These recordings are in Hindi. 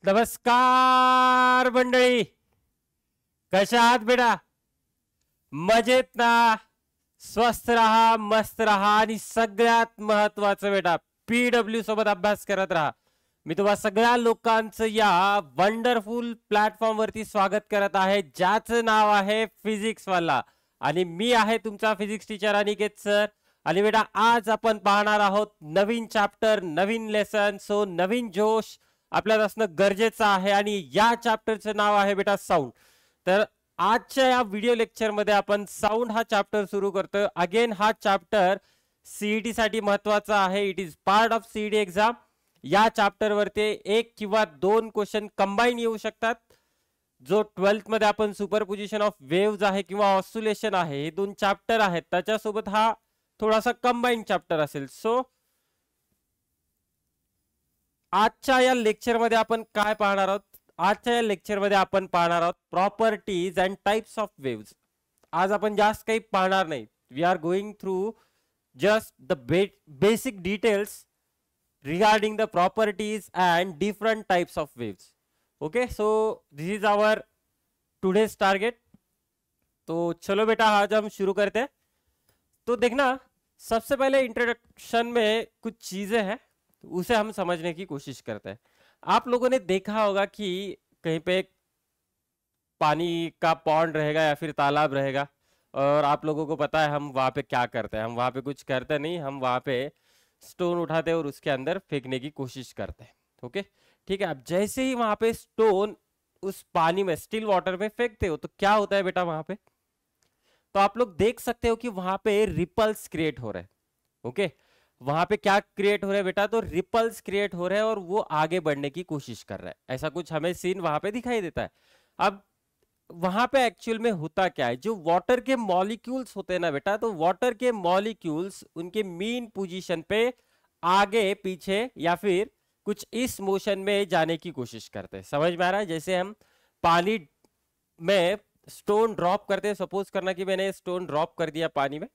नमस्कार मंडळी, कशा आहात बेटा? मजेत ना? स्वस्थ रहा, मस्त रहा आणि सगळ्यात महत्वाचं बेटा पीडब्ल्यू सोबत अभ्यास करत राहा. मी तुम्हा सगळ्या लोकांचं या वंडरफुल प्लॅटफॉर्म वरती स्वागत करत आहे, ज्याचं नाव आहे फिजिक्स वाला. आणि मी आहे तुमचा फिजिक्स टीचर अनिकेत सर. आणि बेटा आज आपण पाहणार आहोत नवीन चॅप्टर, नवीन लेसन. सो नवीन जोश आपल्याला असणं गरजेचं आहे आणि या चॅप्टरचं नाव आहे बेटा साऊंड. तर आजच्या या व्हिडिओ लेक्चर मध्ये आपण साऊंड हा चॅप्टर सुरू करतो. अगेन हा चॅप्टर सीईटी साठी महत्वाचा आहे. It is part of CET exam. या चॅप्टर वरती एक किंवा दोन क्वेश्चन कंबाईन येऊ शकतात. जो 12th मध्ये आपण सुपरपोजिशन ऑफ वेव्स आहे किंवा ऑस्सिलेशन आहे, हे दोन चॅप्टर आहेत, त्याच्यासोबत हा थोडासा कंबाईन चॅप्टर असेल. सो आजच्या या लेक्चर मध्ये आपण काय पाहणार आहोत? आजच्या या लेक्चर मध्ये आपण पाहणार आहोत properties and types of waves. आज आपण जास्त काही पाहणार नाही. We are going through just the basic details regarding the properties and different types of waves. Okay, so this is our today's target. तो चलो बेटा आज हम शुरू करते हैं. तो देखना, सबसे पहले इंट्रोडक्शन में कुछ चीजें हैं, उसे हम समझने की कोशिश करते हैं. आप लोगों ने देखा होगा कि कहीं पे पानी का पॉन्ड रहेगा या फिर तालाब रहेगा, और आप लोगों को पता है हम वहां पे क्या करते हैं. हम वहां पे कुछ करते नहीं, हम वहां पे स्टोन उठाते हैं और उसके अंदर फेंकने की कोशिश करते हैं. ओके, ठीक है. अब जैसे ही वहां पे स्टोन उस पानी में, स्टिल वाटर में फेंकते हो, तो क्या होता है बेटा वहां पे? तो आप लोग देख सकते हो कि वहां पे रिपल्स क्रिएट हो रहे हैं. ओके, वहां पे क्या क्रिएट हो रहा है बेटा? तो रिपल्स क्रिएट हो रहे हैं और वो आगे बढ़ने की कोशिश कर रहा है. ऐसा कुछ हमें सीन वहां पे दिखाई देता है. अब वहां पे एक्चुअल में होता क्या है? जो वाटर के मॉलिक्यूल्स होते हैं ना बेटा, तो वाटर के मॉलिक्यूल्स उनके मीन पोजीशन पे आगे पीछे या फिर कुछ इस मोशन में जाने की कोशिश करते हैं. समझ में आ रहा है? जैसे हम पानी में स्टोन ड्रॉप करते हैं. सपोज करना कि मैंने स्टोन ड्रॉप कर दिया पानी में,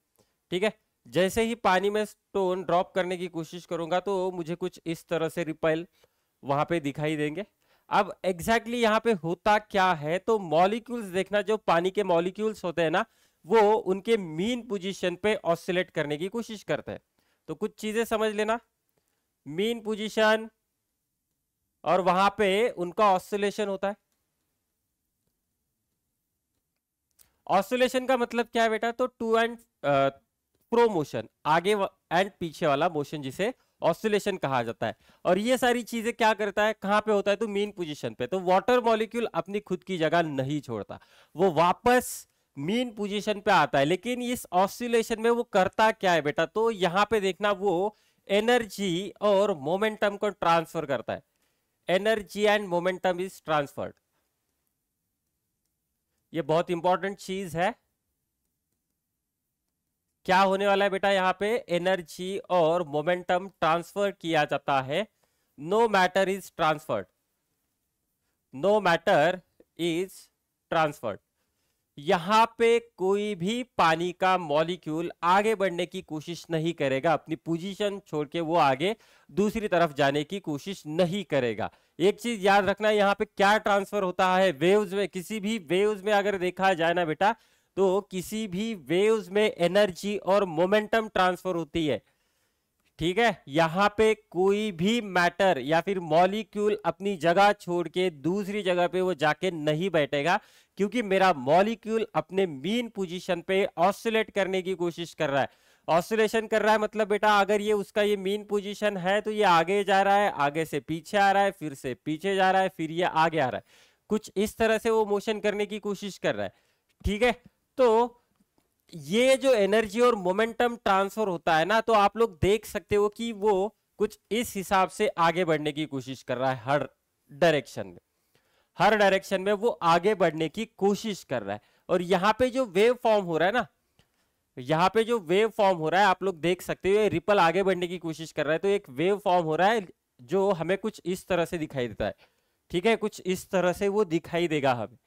ठीक है. जैसे ही पानी में स्टोन ड्रॉप करने की कोशिश करूंगा तो मुझे कुछ इस तरह से रिपेल वहां पे दिखाई देंगे. अब एग्जैक्टली यहाँ पे होता क्या है? तो मॉलिक्यूल्स देखना, जो पानी के मॉलिक्यूल्स होते हैं ना, वो उनके मीन पोजीशन पे ऑसिलेट करने की कोशिश करते हैं. तो कुछ चीजें समझ लेना. मीन पोजीशन और वहां पे उनका ऑसिलेशन होता है. ऑसिलेशन का मतलब क्या है बेटा? तो टू एंड प्रो मोशन, आगे एंड पीछे वाला मोशन, जिसे ऑसिलेशन कहा जाता है. और ये सारी चीजें क्या करता है? कहां पे होता है? तो मीन पोजीशन पे. तो वाटर मॉलिक्यूल अपनी खुद की जगह नहीं छोड़ता, वो वापस मीन पोजीशन पे आता है. लेकिन इस ऑसिलेशन में वो करता क्या है बेटा? तो यहां पे देखना, वो एनर्जी और मोमेंटम को ट्रांसफर करता है. Energy and momentum is transferred. ये बहुत इंपॉर्टेंट चीज है. क्या होने वाला है बेटा? यहां पे एनर्जी और मोमेंटम ट्रांसफर किया जाता है. No matter is transferred. No matter is transferred. यहां पे कोई भी पानी का मॉलिक्यूल आगे बढ़ने की कोशिश नहीं करेगा. अपनी पोजीशन छोड़ के वो आगे दूसरी तरफ जाने की कोशिश नहीं करेगा. एक चीज याद रखना, यहां पे क्या ट्रांसफर होता है वेव्स में? किसी भी वेव्स में अगर देखा जाए ना बेटा, तो किसी भी वेव्स में एनर्जी और मोमेंटम ट्रांसफर होती है. ठीक है, यहां पे कोई भी मैटर या फिर मॉलिक्यूल अपनी जगह छोड़ के दूसरी जगह पे वो जाके नहीं बैठेगा, क्योंकि मेरा मॉलिक्यूल अपने मीन पोजीशन पे ऑसिलेट करने की कोशिश कर रहा है. ऑसिलेशन कर रहा है मतलब बेटा, अगर ये उसका ये मीन पोजीशन है तो ये आगे जा रहा है, आगे से पीछे आ रहा है, फिर से पीछे जा रहा है, फिर ये आगे आ रहा है. कुछ इस तरह से वो मोशन करने की कोशिश कर रहा है. ठीक है, तो ये जो एनर्जी और मोमेंटम ट्रांसफर होता है ना, तो आप लोग देख सकते हो कि वो कुछ इस हिसाब से आगे बढ़ने की कोशिश कर रहा है. हर डायरेक्शन में, हर डायरेक्शन में वो आगे बढ़ने की कोशिश कर रहा है. और यहां पे जो वेव फॉर्म हो रहा है ना, यहां पे जो वेव फॉर्म हो रहा है, आप लोग देख सकते हो, रिपल आगे बढ़ने की कोशिश कर रहा है. तो एक वेव फॉर्म हो रहा है जो हमें कुछ इस तरह से दिखाई देता है. ठीक है, कुछ इस तरह से वो दिखाई देगा हमें.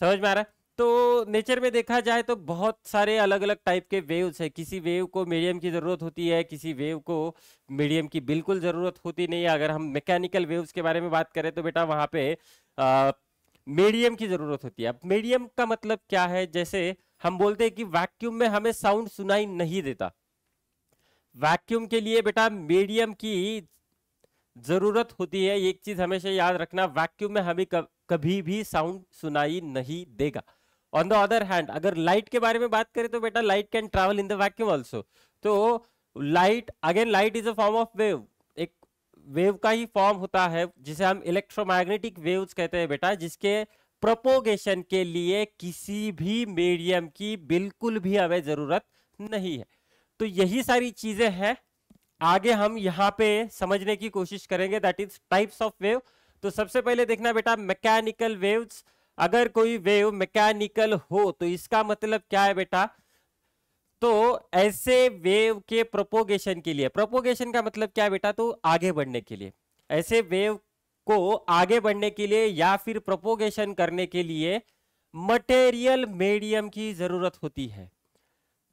समझ में आ रहा है? तो नेचर में देखा जाए तो बहुत सारे अलग अलग टाइप के वेव्स है। किसी वेव को मीडियम की जरूरत होती है, किसी वेव को मीडियम की बिल्कुल जरूरत होती नहीं है। अगर हम मैकेनिकल वेव्स के बारे में बात करें तो बेटा वहां पे मीडियम की जरूरत होती है। अब मीडियम का मतलब क्या है, जैसे हम बोलते हैं कि वैक्यूम में हमें साउंड सुनाई नहीं देता। वैक्यूम के लिए बेटा मीडियम की जरूरत होती है। एक चीज हमेशा याद रखना, वैक्यूम में हमें कभी भी साउंड सुनाई नहीं देगा। ऑन द अदर हैंड अगर लाइट के बारे में बात करें तो बेटा light can travel in the vacuum also. तो light again, light is a form of wave, एक वेव का ही फॉर्म होता है जिसे हम इलेक्ट्रोमैग्नेटिक वेव्स कहते हैं बेटा, जिसके प्रोपोगेशन के लिए किसी भी मीडियम की बिल्कुल भी हमें जरूरत नहीं है। तो यही सारी चीजें हैं, आगे हम यहाँ पे समझने की कोशिश करेंगे, that is types of wave. तो सबसे पहले देखना बेटा मैकेनिकल वेव्स। अगर कोई वेव मैकेनिकल हो तो इसका मतलब क्या है बेटा, तो ऐसे वेव के प्रोपोगेशन के लिए, प्रोपोगेशन का मतलब क्या है बेटा, तो आगे बढ़ने के लिए, ऐसे वेव को आगे बढ़ने के लिए या फिर प्रोपोगेशन करने के लिए मटेरियल मीडियम की जरूरत होती है।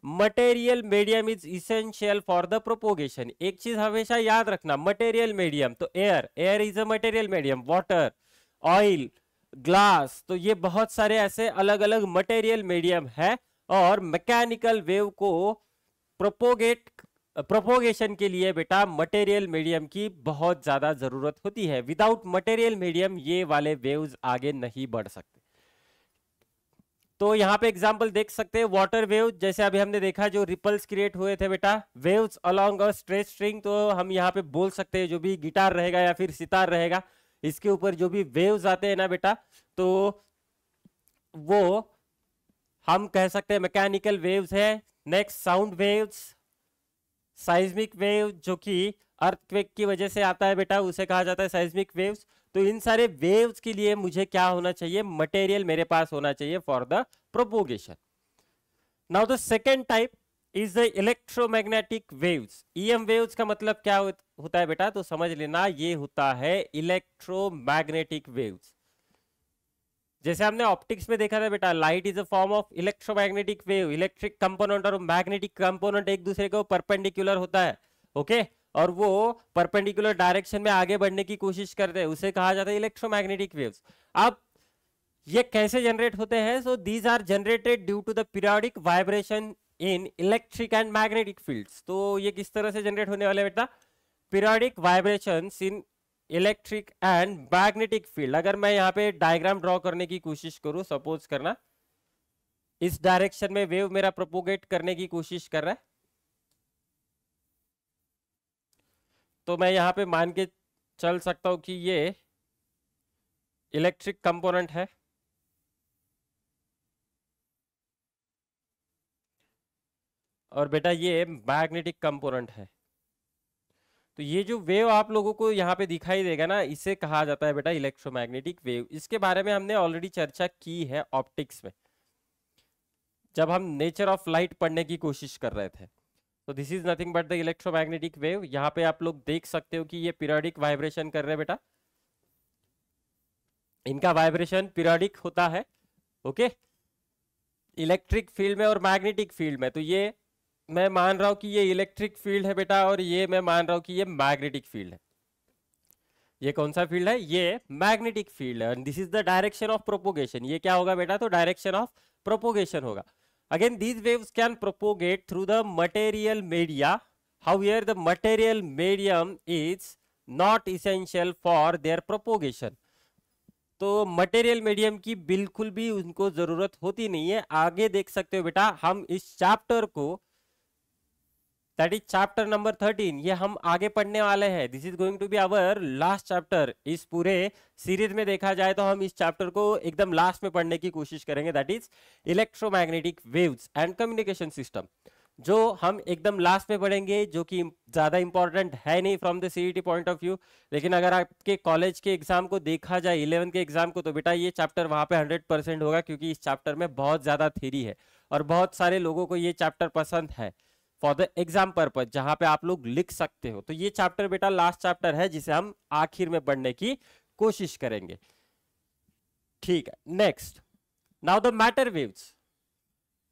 Material medium is essential for the propagation. एक चीज हमेशा याद रखना, मटेरियल मीडियम तो air, air is a material medium, water, oil, glass, तो ये बहुत सारे ऐसे अलग अलग मटेरियल मीडियम है। और मैकेनिकल वेव को प्रोपोगेशन के लिए बेटा मटेरियल मीडियम की बहुत ज्यादा जरूरत होती है। विदाउट मटेरियल मीडियम ये वाले वेव्स आगे नहीं बढ़ सकते। तो यहाँ पे एग्जांपल देख सकते हैं, वाटर वेव, जैसे अभी हमने देखा जो रिपल्स क्रिएट हुए थे बेटा, waves along a straight string. तो हम यहाँ पे बोल सकते हैं जो भी गिटार रहेगा या फिर सितार रहेगा, इसके ऊपर जो भी वेव्स आते हैं ना बेटा, तो वो हम कह सकते हैं मैकेनिकल वेव्स है। Next sound waves, seismic wave जो कि अर्थक्वेक की वजह से आता है बेटा, उसे कहा जाता है साइज्मिक वेव्स। तो इन सारे वेव्स के लिए मुझे क्या होना चाहिए, मटेरियल मेरे पास होना चाहिए for the propagation. Now the second type is the electromagnetic waves. EM waves का मतलब क्या होता है बेटा, तो समझ लेना ये होता है इलेक्ट्रोमैग्नेटिक वेव्स। जैसे हमने ऑप्टिक्स में देखा था बेटा, light is a form of electromagnetic wave. Electric component और मैग्नेटिक कंपोनेंट एक दूसरे को परपेंडिकुलर होता है, ओके, और वो परपेंडिकुलर डायरेक्शन में आगे बढ़ने की कोशिश करते हैं, उसे कहा जाता है इलेक्ट्रोमैग्नेटिक वेव्स। अब ये कैसे जनरेट होते हैं, so these are generated due to the periodic vibration in electric and magnetic fields. तो ये किस तरह से जनरेट होने वाले बेटा, periodic vibrations in electric and magnetic field. अगर मैं यहाँ पे डायग्राम ड्रॉ करने की कोशिश करूं, सपोज करना इस डायरेक्शन में वेव मेरा प्रोपोगेट करने की कोशिश कर रहा है, तो मैं यहाँ पे मान के चल सकता हूं कि ये इलेक्ट्रिक कंपोनेंट है और बेटा ये मैग्नेटिक कंपोनेंट है। तो ये जो वेव आप लोगों को यहाँ पे दिखाई देगा ना, इसे कहा जाता है बेटा इलेक्ट्रोमैग्नेटिक वेव। इसके बारे में हमने ऑलरेडी चर्चा की है ऑप्टिक्स में, जब हम नेचर ऑफ लाइट पढ़ने की कोशिश कर रहे थे। तो this is nothing but the electromagnetic wave. यहाँ पे आप लोग देख सकते हो कि ये पीरियोडिक वाइब्रेशन कर रहे हैं बेटा, इनका वाइब्रेशन पीरियोडिक होता है, ओके, इलेक्ट्रिक फील्ड में और मैग्नेटिक फील्ड में। तो ये मैं मान रहा हूं कि ये इलेक्ट्रिक फील्ड है बेटा, और ये मैं मान रहा हूं कि ये मैग्नेटिक फील्ड है। ये कौन सा फील्ड है, ये मैग्नेटिक फील्ड है। And this is the direction of propagation. ये क्या होगा बेटा, तो डायरेक्शन ऑफ प्रोपोगेशन होगा। Again these waves can propagate through the material media, however the material medium is not essential for their propagation. तो मटेरियल मीडियम की बिल्कुल भी उनको जरूरत होती नहीं है। आगे देख सकते हो बेटा, हम इस चैप्टर को, दैट इज चैप्टर नंबर 13, ये हम आगे पढ़ने वाले हैं। This is going to be our last chapter. इस पूरे सीरीज में देखा जाए तो हम इस चैप्टर को एकदम लास्ट में पढ़ने की कोशिश करेंगे, that is electromagnetic waves and communication system, जो हम एकदम लास्ट में पढ़ेंगे, जो कि ज्यादा इंपॉर्टेंट है नहीं from the CET point of view. लेकिन अगर आपके कॉलेज के एग्जाम को देखा जाए, 11th के एग्जाम को, तो बेटा ये चैप्टर वहां पे 100% होगा, क्योंकि इस चैप्टर में बहुत ज्यादा थ्योरी है और बहुत सारे लोगों को ये चैप्टर पसंद है फॉर द एग्जाम पर्पज, जहां पे आप लोग लिख सकते हो। तो ये चैप्टर बेटा लास्ट चैप्टर है, जिसे हम आखिर में पढ़ने की कोशिश करेंगे, ठीक है। Next now the matter waves.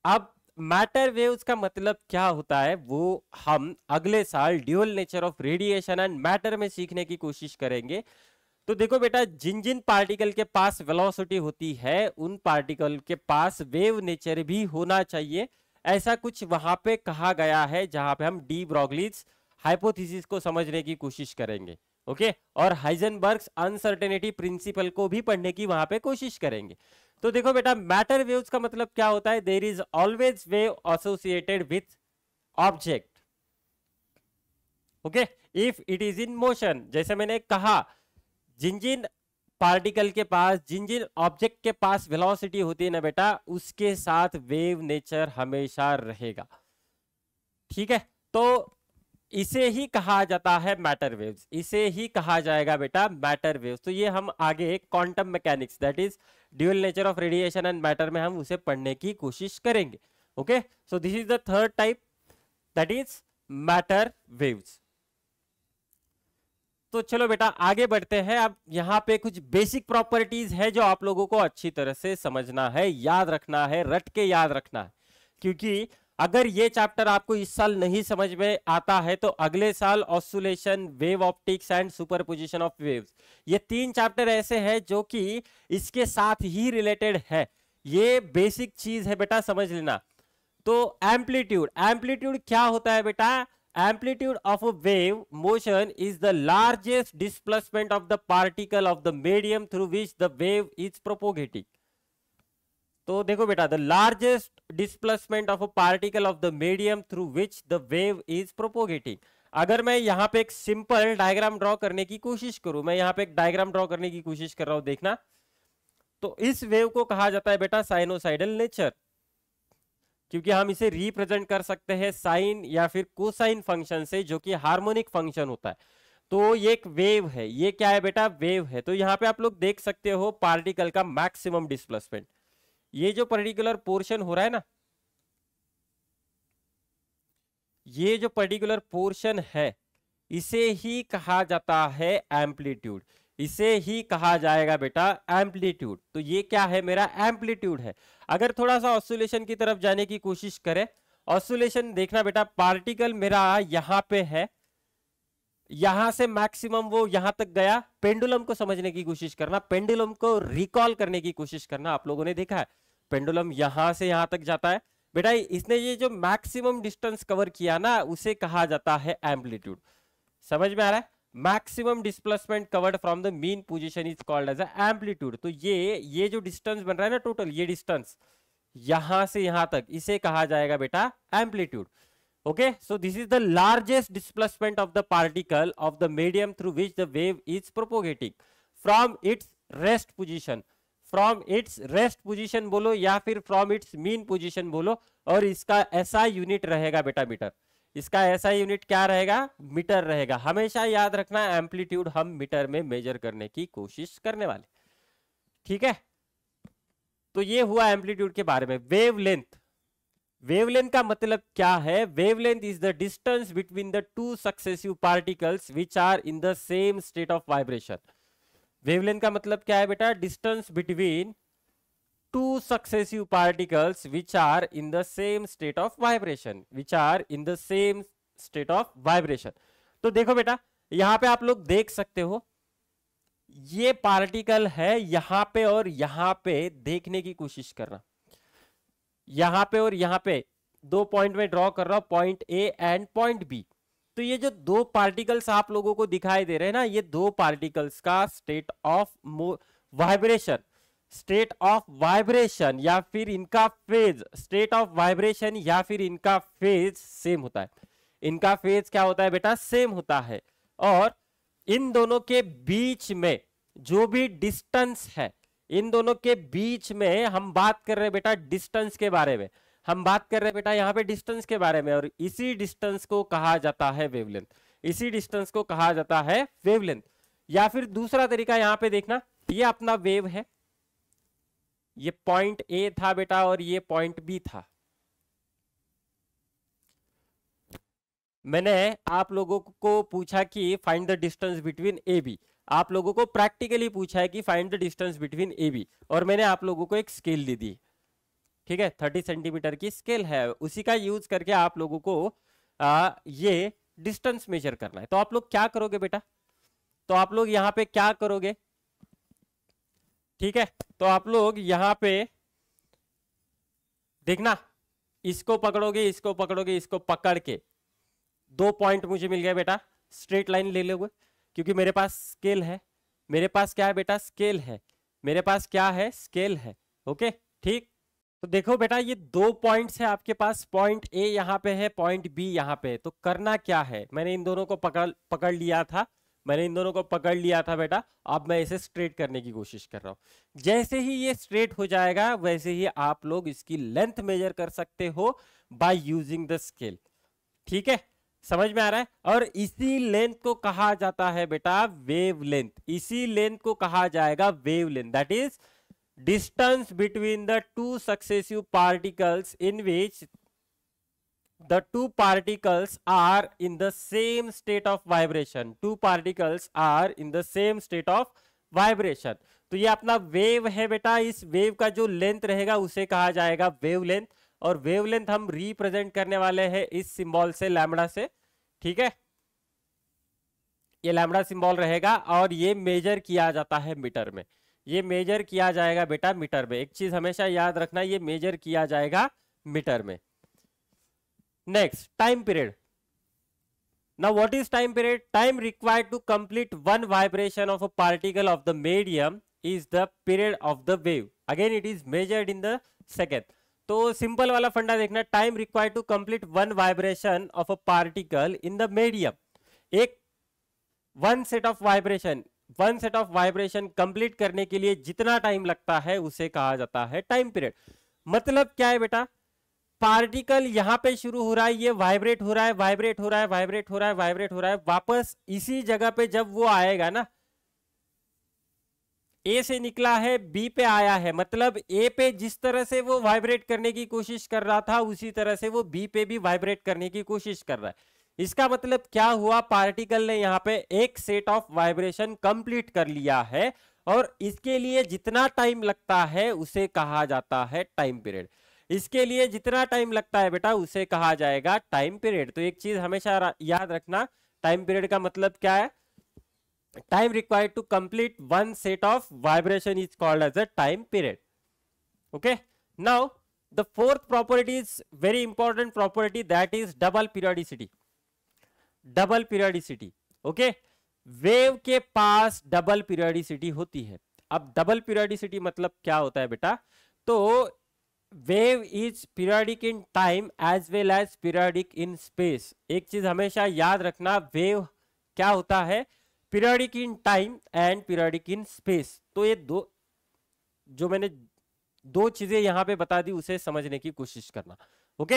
अब मैटर वेव्स का मतलब क्या होता है वो हम अगले साल dual nature of radiation and matter में सीखने की कोशिश करेंगे। तो देखो बेटा, जिन जिन पार्टिकल के पास वेलोसिटी होती है उन पार्टिकल के पास वेव नेचर भी होना चाहिए, ऐसा कुछ वहां पे कहा गया है, जहां पे हम डी ब्रोगलीज हाइपोथेसिस को समझने की कोशिश करेंगे। ओके, और हाइजेनबर्ग्स अनसर्टेनिटी प्रिंसिपल को भी पढ़ने की वहां पे कोशिश करेंगे। तो देखो बेटा, मैटर वेव्स का मतलब क्या होता है? There is always wave associated with object. Okay, if it is in motion, जैसे मैंने कहा, जिन जिन पार्टिकल के पास, जिन जिन ऑब्जेक्ट के पास वेलोसिटी होती है ना बेटा, उसके साथ वेव नेचर हमेशा रहेगा। ठीक है, तो इसे ही कहा जाता है मैटर वेव्स, इसे ही कहा जाएगा बेटा मैटर वेव्स। तो ये हम आगे quantum mechanics, that is dual nature of radiation and matter में हम उसे पढ़ने की कोशिश करेंगे। Okay, so this is the third type, that is matter waves. तो चलो बेटा आगे बढ़ते हैं। अब यहाँ पे कुछ बेसिक प्रॉपर्टीज है जो आप लोगों को अच्छी तरह से समझना है, याद रखना है, रट के याद रखना है, क्योंकि अगर ये चैप्टर आपको इस साल नहीं समझ में आता है तो अगले साल oscillation, wave optics and superposition of waves, ये तीन चैप्टर ऐसे हैं जो कि इसके साथ ही रिलेटेड है। ये बेसिक चीज है बेटा, समझ लेना। तो एम्पलीट्यूड, एम्पलीट्यूड क्या होता है बेटा? Amplitude of a wave motion is the largest displacement of the particle of the medium through which the wave is propagating. तो देखो बेटा, the largest displacement of a particle of the medium through which the wave is propagating. अगर मैं यहाँ पे एक सिंपल डायग्राम ड्रॉ करने की कोशिश करूं, मैं यहाँ पे एक डायग्राम ड्रॉ करने की कोशिश कर रहा हूं, देखना। तो इस वेव को कहा जाता है बेटा साइनोसाइडल नेचर, क्योंकि हम इसे रिप्रेजेंट कर सकते हैं साइन या फिर कोसाइन फंक्शन से, जो कि हार्मोनिक फंक्शन होता है। तो ये एक वेव है, ये क्या है बेटा? वेव है। तो यहाँ पे आप लोग देख सकते हो पार्टिकल का मैक्सिमम डिस्प्लेसमेंट, ये जो पर्टिकुलर पोर्शन हो रहा है ना, ये जो पर्टिकुलर पोर्शन है, इसे ही कहा जाता है एम्पलीट्यूड, इसे ही कहा जाएगा बेटा एम्पलीट्यूड। तो ये क्या है? मेरा एम्पलीट्यूड है। अगर थोड़ा सा ऑस्सिलेशन की तरफ जाने की कोशिश करें, ऑस्सिलेशन देखना बेटा, पार्टिकल मेरा यहां पे है, यहां से मैक्सिमम वो यहां तक गया। पेंडुलम को समझने की कोशिश करना, पेंडुलम को रिकॉल करने की कोशिश करना। आप लोगों ने देखा है पेंडुलम यहां से यहां तक जाता है बेटा, इसने ये जो मैक्सिमम डिस्टेंस कवर किया ना, उसे कहा जाता है एम्पलीट्यूड। समझ में आ रहा है? Maximum displacement covered from the mean position is called as amplitude. तो ये जो डिस्टेंस बन रहा है ना टोटल, ये डिस्टेंस यहां से यहां तक, इसे कहा जाएगा बेटा amplitude. Okay, so this is the largest displacement of the particle of the medium through which the wave is propagating from its rest position. From its rest position बोलो या फिर फ्रॉम इट्स मीन पोजीशन बोलो, और इसका ऐसा यूनिट रहेगा बेटा मीटर। इसका ऐसा यूनिट क्या रहेगा? मीटर रहेगा। हमेशा याद रखना, एम्पलीट्यूड हम मीटर में मेजर करने की कोशिश करने वाले। ठीक है, तो ये हुआ एम्पलीट्यूड के बारे में। वेवलेंथ, वेवलेंथ का मतलब क्या है? Wavelength is the distance between the two successive particles which are in the same state of vibration. Wavelength का मतलब क्या है बेटा? Distance between two successive particles which are in the same state of vibration, which are in the same state of vibration। तो देखो बेटा, यहां पे आप लोग देख सकते हो, ये पार्टिकल है यहां पे और यहां पे, देखने की कोशिश करना, यहां पे और यहां पे दो पॉइंट में ड्रॉ कर रहा हूं, point A and point B. तो ये जो दो पार्टिकल्स आप लोगों को दिखाई दे रहे हैं ना, ये दो पार्टिकल्स का state of vibration, state of vibration या फिर इनका फेज, स्टेट ऑफ वाइब्रेशन या फिर इनका फेज सेम होता है। इनका फेज क्या होता है बेटा? सेम होता है। और इन दोनों के बीच में जो भी डिस्टेंस है, इन दोनों के बीच में हम बात कर रहे हैं बेटा डिस्टेंस के बारे में, हम बात कर रहे हैं बेटा यहाँ पे डिस्टेंस के बारे में, और इसी डिस्टेंस को कहा जाता है वेवलेंथ, इसी डिस्टेंस को कहा जाता है वेवलेंथ। या फिर दूसरा तरीका यहाँ पे देखना, ये अपना वेव है, ये पॉइंट ए था बेटा और ये पॉइंट बी था। मैंने आप लोगों को पूछा कि find the distance between A B. आप लोगों को प्रैक्टिकली पूछा है कि find the distance between A B, और मैंने आप लोगों को एक स्केल दे दी, ठीक है, 30 सेंटीमीटर की स्केल है, उसी का यूज करके आप लोगों को ये डिस्टेंस मेजर करना है। तो आप लोग क्या करोगे बेटा, तो आप लोग यहाँ पे क्या करोगे, ठीक है, तो आप लोग यहाँ पे देखना, इसको पकड़ोगे, इसको पकड़ोगे, इसको पकड़ के 2 पॉइंट मुझे मिल गया बेटा, स्ट्रेट लाइन ले लोगे, क्योंकि मेरे पास स्केल है, मेरे पास क्या है बेटा, स्केल है, मेरे पास क्या है, स्केल है। ओके ठीक, तो देखो बेटा ये 2 पॉइंट्स है आपके पास, पॉइंट ए यहाँ पे है, पॉइंट बी यहाँ पे है, तो करना क्या है, मैंने इन दोनों को पकड़ लिया था, मैंने इन दोनों को पकड़ लिया था बेटा, अब मैं इसे स्ट्रेट करने की कोशिश कर रहा हूं। जैसे ही ये स्ट्रेट हो जाएगा वैसे ही आप लोग इसकी लेंथ मेजर कर सकते हो बाय यूजिंग द स्केल, ठीक है, समझ में आ रहा है। और इसी लेंथ को कहा जाता है बेटा वेव लेंथ, इसी लेंथ को कहा जाएगा wave length, that is distance between the two successive particles in which the two particles are in the same state of vibration, two particles are in the same state of vibration। तो ये अपना वेव है बेटा, इस वेव का जो लेंथ रहेगा उसे कहा जाएगा वेव लेंथ, और वेव लेंथ हम रिप्रेजेंट करने वाले हैं इस सिंबल से, लैम्बडा से, ठीक है, ये लैम्बडा सिंबल रहेगा, और ये मेजर किया जाता है मीटर में, ये मेजर किया जाएगा बेटा मीटर में, एक चीज हमेशा याद रखना, ये मेजर किया जाएगा मीटर में। Next, time period. Now what is time period, time required to complete one vibration of a particle of the medium is the period of the wave, again it is measured in the second. तो सिंपल वाला फंडा देखना, time required to complete one vibration of a particle in the medium, एक one set of vibration complete करने के लिए जितना टाइम लगता है उसे कहा जाता है टाइम पीरियड। मतलब क्या है बेटा, पार्टिकल यहां पे शुरू हो रहा है, ये वाइब्रेट हो रहा है, वाइब्रेट हो रहा है, वाइब्रेट हो रहा है, वाइब्रेट हो रहा है, वापस इसी जगह पे जब वो आएगा ना, ए से निकला है बी पे आया है, मतलब ए पे जिस तरह से वो वाइब्रेट करने की कोशिश कर रहा था उसी तरह से वो बी पे भी वाइब्रेट करने की कोशिश कर रहा है। इसका मतलब क्या हुआ, पार्टिकल ने यहाँ पे एक सेट ऑफ वाइब्रेशन कंप्लीट कर लिया है, और इसके लिए जितना टाइम लगता है उसे कहा जाता है टाइम पीरियड, इसके लिए जितना टाइम लगता है बेटा उसे कहा जाएगा टाइम पीरियड। तो एक चीज हमेशा याद रखना, टाइम पीरियड का मतलब क्या है, time required to complete one set of vibration is called as a time period। okay, now the fourth property is very important property, that is double periodicity। Double periodicity, okay, wave के पास डबल पीरियोडिसिटी होती है। अब डबल पीरियोडिसिटी मतलब क्या होता है बेटा, तो wave is periodic in time as well as periodic in space. एक चीज हमेशा याद रखना, वेव क्या होता है, periodic in time and periodic in space. तो ये दो, जो मैंने दो चीजें यहां पे बता दी उसे समझने की कोशिश करना। Okay,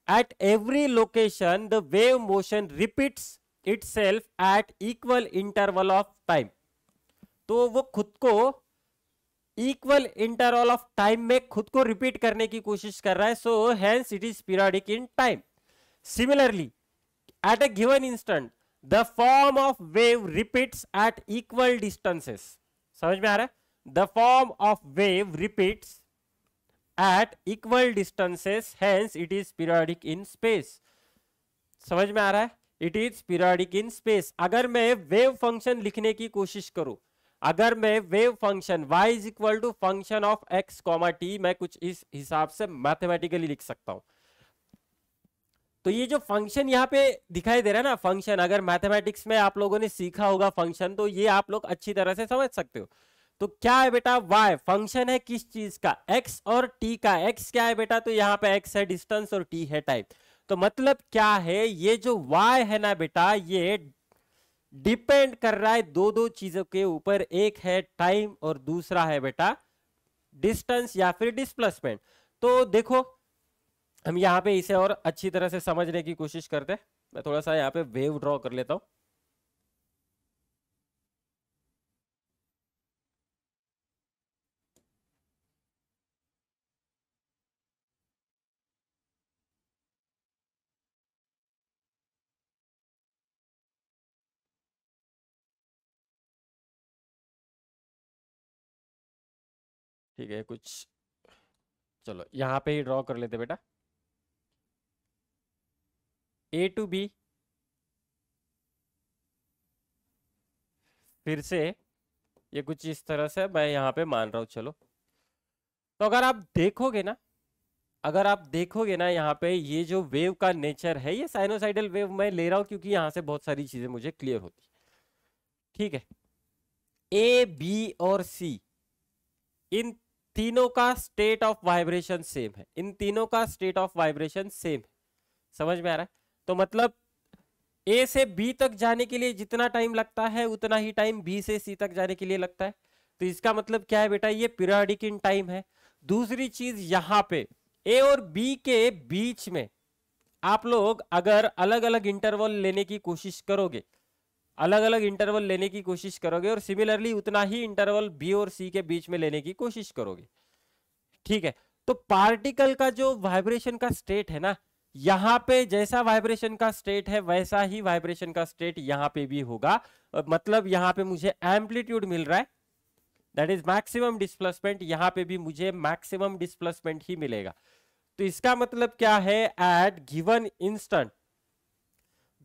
at every location the wave motion repeats itself eight equal interval of time. तो वो खुद को इक्वल इंटरवल ऑफ टाइम में खुद को रिपीट करने की कोशिश कर रहा है, so hence it is periodic in time. Similarly at a given instant the form of wave repeats at equal distances। समझ में आ रहा है, the form of wave repeats at equal distances, hence it is periodic in space। समझ में आ रहा है, it is periodic in space। अगर मैं वेव फंक्शन लिखने की कोशिश करूं, अगर मैं wave function y is equal to function of x comma t, मैं कुछ इस हिसाब से मैथमेटिकली लिख सकता हूं। तो ये जो फंक्शन यहाँ पे दिखाई दे रहा है ना, फंक्शन, अगर मैथमेटिक्स में आप लोगों ने सीखा होगा फंक्शन, तो ये आप लोग अच्छी तरह से समझ सकते हो। तो क्या है बेटा, y फंक्शन है किस चीज का, x और t का। x क्या है बेटा, तो यहाँ पे x है डिस्टेंस और t है टाइम। तो मतलब क्या है, ये जो y है ना बेटा, ये डिपेंड कर रहा है दो दो चीजों के ऊपर, एक है टाइम और दूसरा है बेटा डिस्टेंस या फिर डिस्प्लेसमेंट। तो देखो हम यहाँ पे इसे और अच्छी तरह से समझने की कोशिश करते हैं। मैं थोड़ा सा यहाँ पे वेव ड्रॉ कर लेता हूं। ठीक है कुछ, चलो यहाँ पे ही ड्रॉ कर लेते बेटा। ए टू बी, फिर से ये कुछ इस तरह से मैं यहाँ पे मान रहा हूँ। चलो तो अगर आप देखोगे ना, अगर आप देखोगे ना यहाँ पे ये जो वेव का नेचर है, ये साइनोसाइडल वेव मैं ले रहा हूँ क्योंकि यहाँ से बहुत सारी चीजें मुझे क्लियर होती। ठीक है, ए बी और सी, इन तीनों का स्टेट ऑफ वाइब्रेशन सेम है, इन तीनों का स्टेट ऑफ वाइब्रेशन सेम है। समझ में आ रहा है? तो मतलब ए से बी तक जाने के लिए जितना टाइम लगता है उतना ही टाइम बी से सी तक जाने के लिए लगता है। तो इसका मतलब क्या है बेटा, ये पीरियोडिक इन टाइम है। दूसरी चीज, यहां पे ए और बी के बीच में आप लोग अगर अलग अलग इंटरवल लेने की कोशिश करोगे, अलग अलग इंटरवल लेने की कोशिश करोगे और सिमिलरली उतना ही इंटरवल बी और सी के बीच में लेने की कोशिश करोगे, ठीक है, तो पार्टिकल का जो वाइब्रेशन का स्टेट है ना, यहां पे जैसा वाइब्रेशन का स्टेट है वैसा ही वाइब्रेशन का स्टेट यहां पे भी होगा। मतलब यहां पे मुझे एम्पलीट्यूड मिल रहा है, दैट इज मैक्सिमम डिस्प्लेसमेंट, यहां पे भी मुझे मैक्सिमम डिस्प्लेसमेंट ही मिलेगा। तो इसका मतलब क्या है, at given instant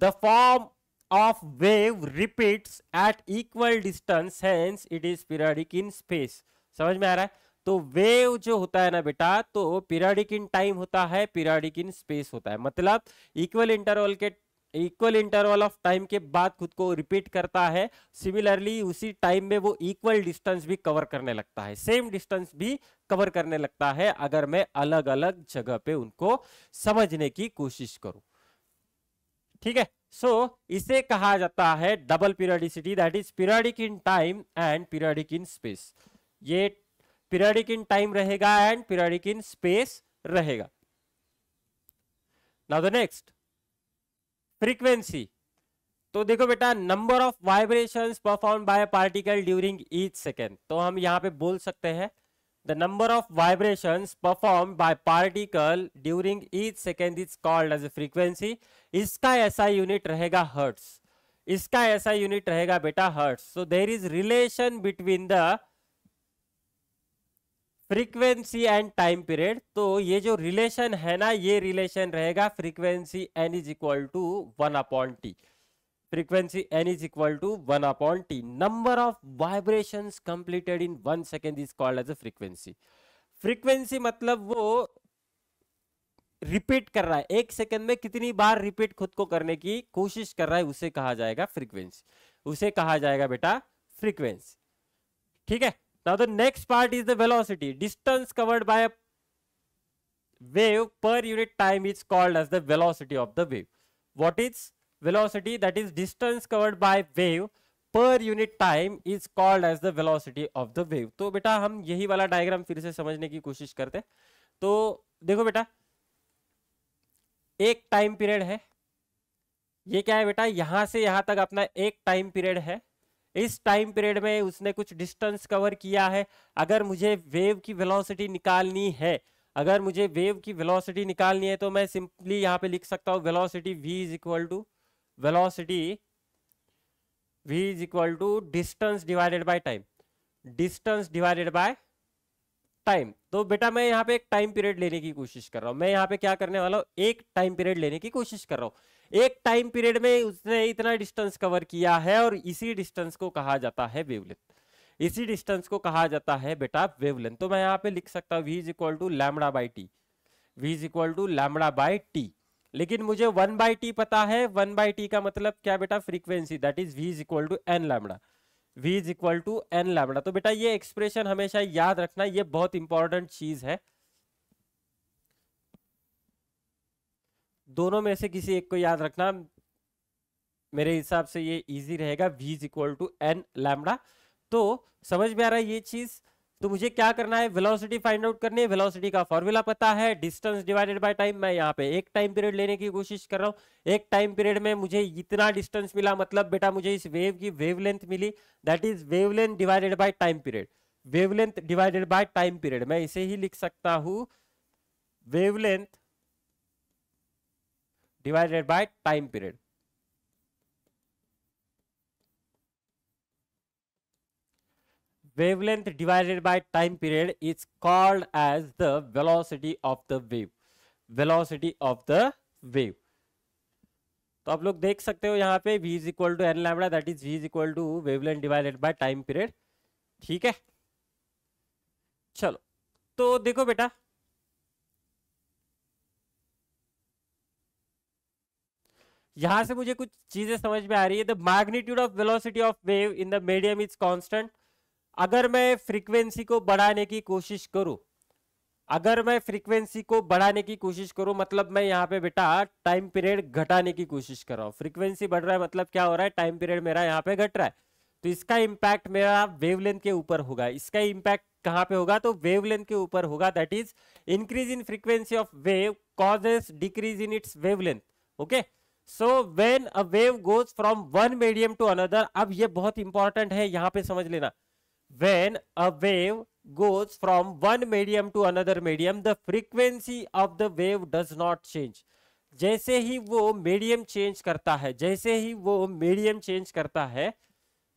the form of wave repeats at equal distance, hence it is periodic in space। समझ में आ रहा है? तो वेव जो होता है ना बेटा, तो पीरियोडिक इन टाइम होता है, पीरियोडिक इन स्पेस होता है। मतलब इक्वल इंटरवल ऑफ टाइम के बाद खुद को रिपीट करता है। सिमिलरली उसी टाइम में वो इक्वल डिस्टेंस भी कवर करने लगता है, सेम डिस्टेंस भी कवर करने लगता है, अगर मैं अलग अलग जगह पे उनको समझने की कोशिश करूं। ठीक है, सो इसे कहा जाता है double periodicity, that is periodic in time and periodic in space. ये पीरियोडिक इन टाइम रहेगा एंड पीरियोडिक इन स्पेस रहेगा। Now the next, frequency. तो देखो बेटा, number of vibrations perform by particle during each second. तो हम यहां पे बोल सकते हैं the number of vibrations perform by particle during each second is called as a frequency. इसका ऐसा यूनिट रहेगा हर्ट्स, इसका ऐसा यूनिट रहेगा बेटा hertz. So there is relation between the frequency and time period. तो ये जो रिलेशन है ना, ये रिलेशन रहेगा frequency n is equal to 1/t। Frequency n is equal to 1/t। Number of vibrations completed in 1 second is called as a frequency. Frequency मतलब वो रिपीट कर रहा है, एक सेकंड में कितनी बार रिपीट खुद को करने की कोशिश कर रहा है, उसे कहा जाएगा फ्रीक्वेंसी, उसे कहा जाएगा बेटा फ्रीक्वेंसी। ठीक है, now the next part is the velocity. Distance covered by wave per unit time is called as the velocity of the wave. What is velocity? That is distance covered by wave per unit time is called as the velocity of the wave। तो बेटा हम यही वाला डायग्राम फिर से समझने की कोशिश करते हैं। तो देखो बेटा, एक टाइम पीरियड है, ये क्या है बेटा, यहां से यहां तक अपना एक टाइम पीरियड है। इस टाइम पीरियड में उसने कुछ डिस्टेंस कवर किया है। अगर मुझे वेव की वेलोसिटी निकालनी है, अगर मुझे वेव की वेलोसिटी निकालनी है तो मैं सिंपली यहां पे लिख सकता हूं velocity v is equal to velocity v is equal to distance divided by time, distance divided by time. तो बेटा मैं यहाँ पे एक टाइम पीरियड लेने की कोशिश कर रहा हूं, मैं यहाँ पे क्या करने वाला हूं, एक टाइम पीरियड लेने की कोशिश कर रहा हूं। एक टाइम पीरियड में उसने इतना डिस्टेंस कवर किया है और इसी डिस्टेंस को कहा जाता है वेवलेंथ, इसी डिस्टेंस को कहा जाता है बेटा वेवलेंथ। तो मैं यहाँ पे लिख सकता हूँ v is equal to lambda by t, v is equal to lambda by t. लेकिन मुझे 1/t पता है, 1/t का मतलब क्या बेटा, frequency, that is v is equal to n lambda, v is equal to n lambda. तो बेटा ये एक्सप्रेशन हमेशा याद रखना, ये बहुत इंपॉर्टेंट चीज है। दोनों में से किसी एक को याद रखना, मेरे हिसाब से ये इजी रहेगा, v is equal to n lambda. तो समझ में आ रहा है ये चीज। तो मुझे क्या करना है, वेलोसिटी फाइंड आउट करनी है। वेलोसिटी का फॉर्मूला पता है, डिस्टेंस डिवाइडेड बाय टाइम। मैं यहाँ पे एक टाइम पीरियड लेने की कोशिश कर रहा हूँ, एक टाइम पीरियड में मुझे इतना डिस्टेंस मिला, मतलब बेटा मुझे इस वेव की वेवलेंथ मिली, that is wavelength divided by time period, wavelength divided by time period. मैं इसे ही लिख सकता हूं wavelength divided by time period. wavelength divided by time period is called as the velocity of the wave. velocity of the wave. तो आप लोग देख सकते हो यहाँ पे v is equal to n lambda, that is v is equal to wavelength divided by time period. ठीक है, चलो तो देखो बेटा, यहां से मुझे कुछ चीजें समझ में आ रही है. The magnitude of velocity of wave in the medium is constant. अगर मैं फ्रीक्वेंसी को बढ़ाने की कोशिश करूं, अगर मैं फ्रीक्वेंसी को बढ़ाने की कोशिश करूं, मतलब मैं यहाँ पे बेटा टाइम पीरियड घटाने की कोशिश कर रहा हूं. फ्रीक्वेंसी बढ़ रहा है मतलब क्या हो रहा है, टाइम पीरियड मेरा यहाँ पे घट रहा है. तो इसका इंपैक्ट मेरा वेवलेंथ के ऊपर होगा. इसका इंपैक्ट कहां पे होगा, तो वेवलेंथ के ऊपर होगा. That is increase in frequency of wave causes decrease in its wavelength. Okay, so when a wave goes from one medium to another, अब ये बहुत इंपॉर्टेंट है, यहां पे समझ लेना. when a wave goes from one medium to another medium, the frequency of the wave does not change. जैसे ही वो मीडियम चेंज करता है, जैसे ही वो मीडियम चेंज करता है,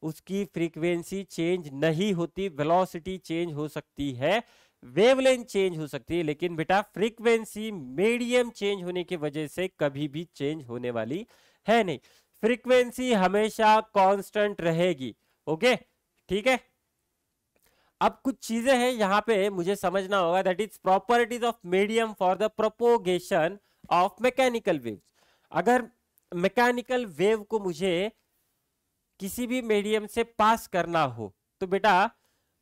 उसकी फ्रीक्वेंसी चेंज नहीं होती. वेलोसिटी चेंज हो सकती है, वेवलेंथ चेंज हो सकती है, लेकिन बेटा फ्रीक्वेंसी मीडियम चेंज होने की वजह से कभी भी चेंज होने वाली है नहीं. फ्रीक्वेंसी हमेशा कांस्टेंट रहेगी. ओके, ठीक है. अब कुछ चीजें हैं यहां पे मुझे समझना होगा. That is properties of medium for the propagation of mechanical waves. अगर मैकेनिकल वेव को मुझे किसी भी मीडियम से पास करना हो, तो बेटा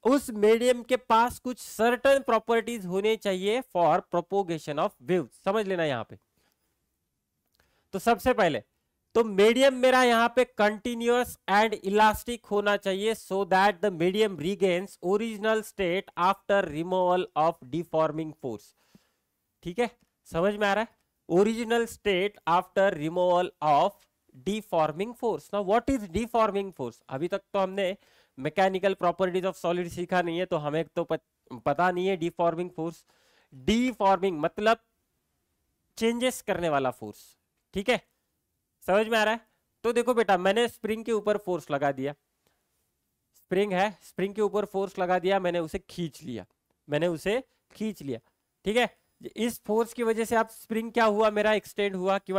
उस मीडियम के पास कुछ सर्टेन प्रॉपर्टीज होने चाहिए फॉर प्रोपोगेशन ऑफ वेव्स. समझ लेना यहां पे. तो सबसे पहले तो मीडियम मेरा यहाँ पे कंटिन्यूअस एंड इलास्टिक होना चाहिए, so that the medium regains original state after removal of deforming force. ठीक है, समझ में आ रहा है, original state after removal of deforming force. Now what is deforming force? अभी तक तो हमने मैकेनिकल प्रॉपर्टीज ऑफ सॉलिड सीखा नहीं है, तो हमें तो पता नहीं है डिफॉर्मिंग फोर्स. डिफॉर्मिंग मतलब चेंजेस करने वाला फोर्स. ठीक है, समझ में आ रहा है. तो देखो बेटा, मैंने स्प्रिंग के ऊपर फोर्स लगा दिया. स्प्रिंग है, स्प्रिंग के ऊपर फोर्स लगा दिया, मैंने उसे खींच लिया, मैंने उसे खींच लिया. ठीक है, इस फोर्स की वजह से आप स्प्रिंग क्या हुआ, मेरा एक्सटेंड हुआ, कि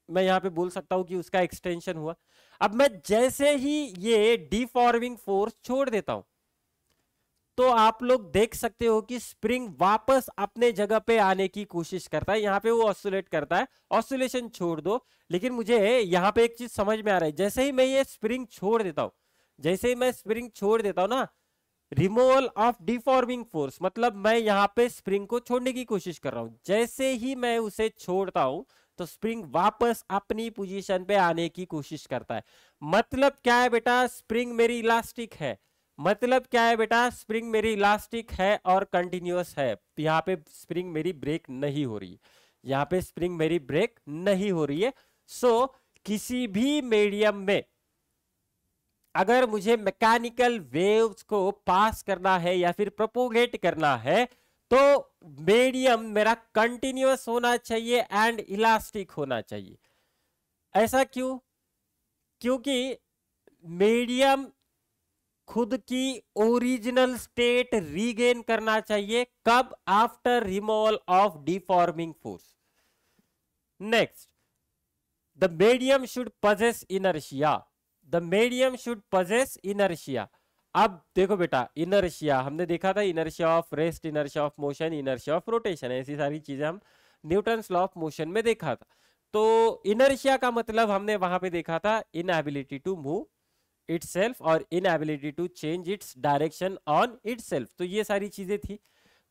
मैं यहां पे बोल सकता हूं कि उसका एक्सटेंशन हुआ. अब मैं जैसे ही ये डिफॉर्मिंग फोर्स छोड़ देता हूं, तो आप लोग देख सकते हो कि स्प्रिंग वापस अपने जगह पे आने की कोशिश करता है. यहां पे वो ऑसिलेट करता है, ऑसिलेशन छोड़ दो. लेकिन मुझे यहां पे एक चीज समझ में आ रहा है, जैसे ही मैं ये स्प्रिंग छोड़ देता हूं, जैसे ही मैं स्प्रिंग छोड़ देता हूं ना, रिमूवल ऑफ डिफॉर्मिंग फोर्स, मतलब मैं यहां पे स्प्रिंग को छोड़ने की कोशिश कर रहा हूं. जैसे ही मैं उसे छोड़ता हूं, तो स्प्रिंग वापस अपनी पोजीशन पे आने की कोशिश करता है. मतलब क्या है बेटा, स्प्रिंग मेरी इलास्टिक है. मतलब क्या है बेटा, स्प्रिंग मेरी इलास्टिक है और कंटिन्यूअस है. यहाँ पे स्प्रिंग मेरी ब्रेक नहीं हो रही है, यहाँ पे स्प्रिंग मेरी ब्रेक नहीं हो रही है. सो किसी भी मीडियम में अगर मुझे मैकेनिकल वेव्स को पास करना है या फिर प्रोपोगेट करना है, तो मीडियम मेरा कंटिन्यूअस होना चाहिए एंड इलास्टिक होना चाहिए. ऐसा क्यों? क्योंकि मीडियम खुद की ओरिजिनल स्टेट रीगेन करना चाहिए. कब? After removal of deforming force. Next, the medium should possess inertia. The medium should possess inertia. अब देखो बेटा, इनर्शिया हमने देखा था, inertia of rest, inertia of motion, inertia of rotation, ऐसी सारी चीजें हम न्यूटन्स लॉ ऑफ मोशन में देखा था. तो इनर्शिया का मतलब हमने वहां पे देखा था इनएबिलिटी टू मूव itself और inability to change its direction on itself. तो ये सारी चीजें थी.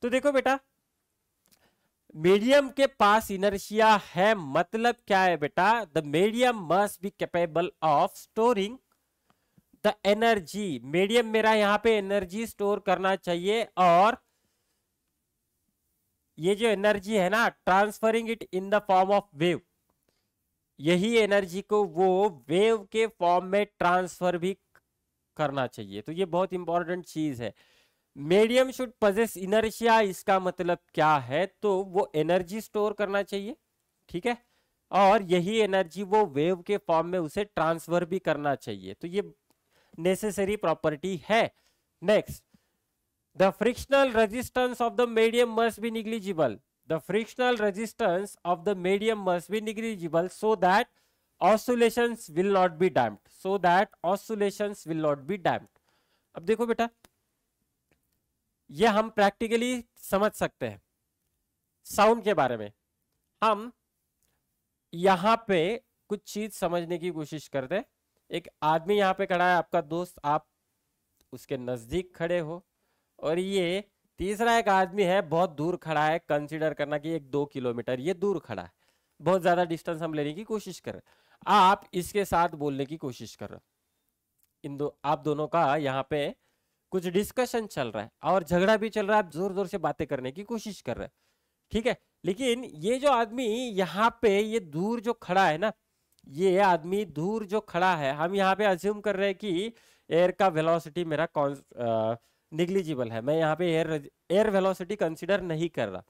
तो देखो बेटा, मीडियम के पास इनर्शिया है, मतलब क्या है बेटा, the medium must be capable of storing the energy. Medium मेरा यहाँ पे एनर्जी स्टोर करना चाहिए, और ये जो एनर्जी है ना, transferring it in the form of wave. यही एनर्जी को वो वेव के फॉर्म में ट्रांसफर भी करना चाहिए. तो ये बहुत इंपॉर्टेंट चीज है. मीडियम शुड पजेस इनर्शिया, इसका मतलब क्या है, तो वो एनर्जी स्टोर करना चाहिए. ठीक है, और यही एनर्जी वो वेव के फॉर्म में उसे ट्रांसफर भी करना चाहिए. तो ये नेसेसरी प्रॉपर्टी है. Next, the frictional resistance of the medium must be negligible. The frictional resistance of the medium must be negligible so that oscillations will not be damped. So that oscillations will not be damped. अब देखो बेटा, ये हम प्रैक्टिकली समझ सकते हैं साउंड के बारे में। हम यहां पे कुछ चीज समझने की कोशिश करते हैं। एक आदमी यहाँ पे खड़ा है, आपका दोस्त, आप उसके नजदीक खड़े हो, और ये तीसरा एक आदमी है बहुत दूर खड़ा है, कंसीडर करना कि 1-2 किलोमीटर ये दूर खड़ा है, बहुत ज्यादा डिस्टेंस हम लेने की कोशिश कर रहे हैं। आप इसके साथ बोलने की कोशिश कर रहे हो, आप दोनों का यहाँ पे कुछ डिस्कशन चल रहा है और झगड़ा भी चल रहा है, आप जोर जोर से बातें करने की कोशिश कर रहे हैं, ठीक है। लेकिन ये जो आदमी यहाँ पे ये दूर जो खड़ा है ना, ये आदमी दूर जो खड़ा है, हम यहाँ पे अज्यूम कर रहे हैं कि एयर का वेलोसिटी मेरा निग्लिजिबल है, मैं यहाँ पे एयर वेलोसिटी कंसीडर नहीं कर रहा,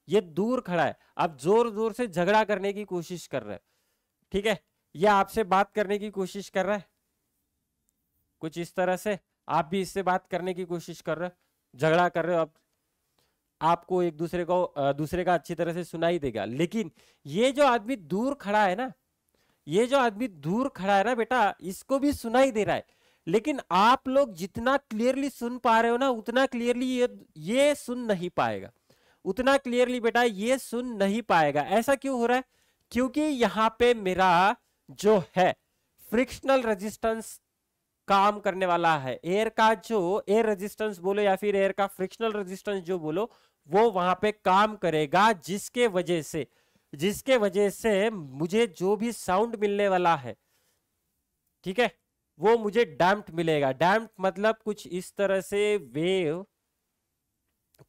ये दूर खड़ा है, आप जोर जोर से झगड़ा करने की कोशिश कर रहे हैं, ठीक है। ये आपसे बात करने की कोशिश कर रहा है कुछ इस तरह से, आप भी इससे बात करने की कोशिश कर रहे हो, झगड़ा कर रहे हो, आपको एक दूसरे का अच्छी तरह से सुनाई देगा। लेकिन ये जो आदमी दूर खड़ा है ना, ये जो आदमी दूर खड़ा है ना बेटा, इसको भी सुनाई दे रहा है, लेकिन आप लोग जितना क्लियरली सुन पा रहे हो ना, उतना क्लियरली ये सुन नहीं पाएगा, उतना क्लियरली बेटा ये सुन नहीं पाएगा। ऐसा क्यों हो रहा है? क्योंकि यहाँ पे मेरा जो है फ्रिक्शनल रेजिस्टेंस काम करने वाला है, एयर का जो एयर रेजिस्टेंस बोलो या फिर एयर का फ्रिक्शनल रेजिस्टेंस जो बोलो, वो वहां पे काम करेगा, जिसके वजह से मुझे जो भी साउंड मिलने वाला है, ठीक है, वो मुझे डैम्प्ड मिलेगा। डैम्प्ड मतलब कुछ इस तरह से वेव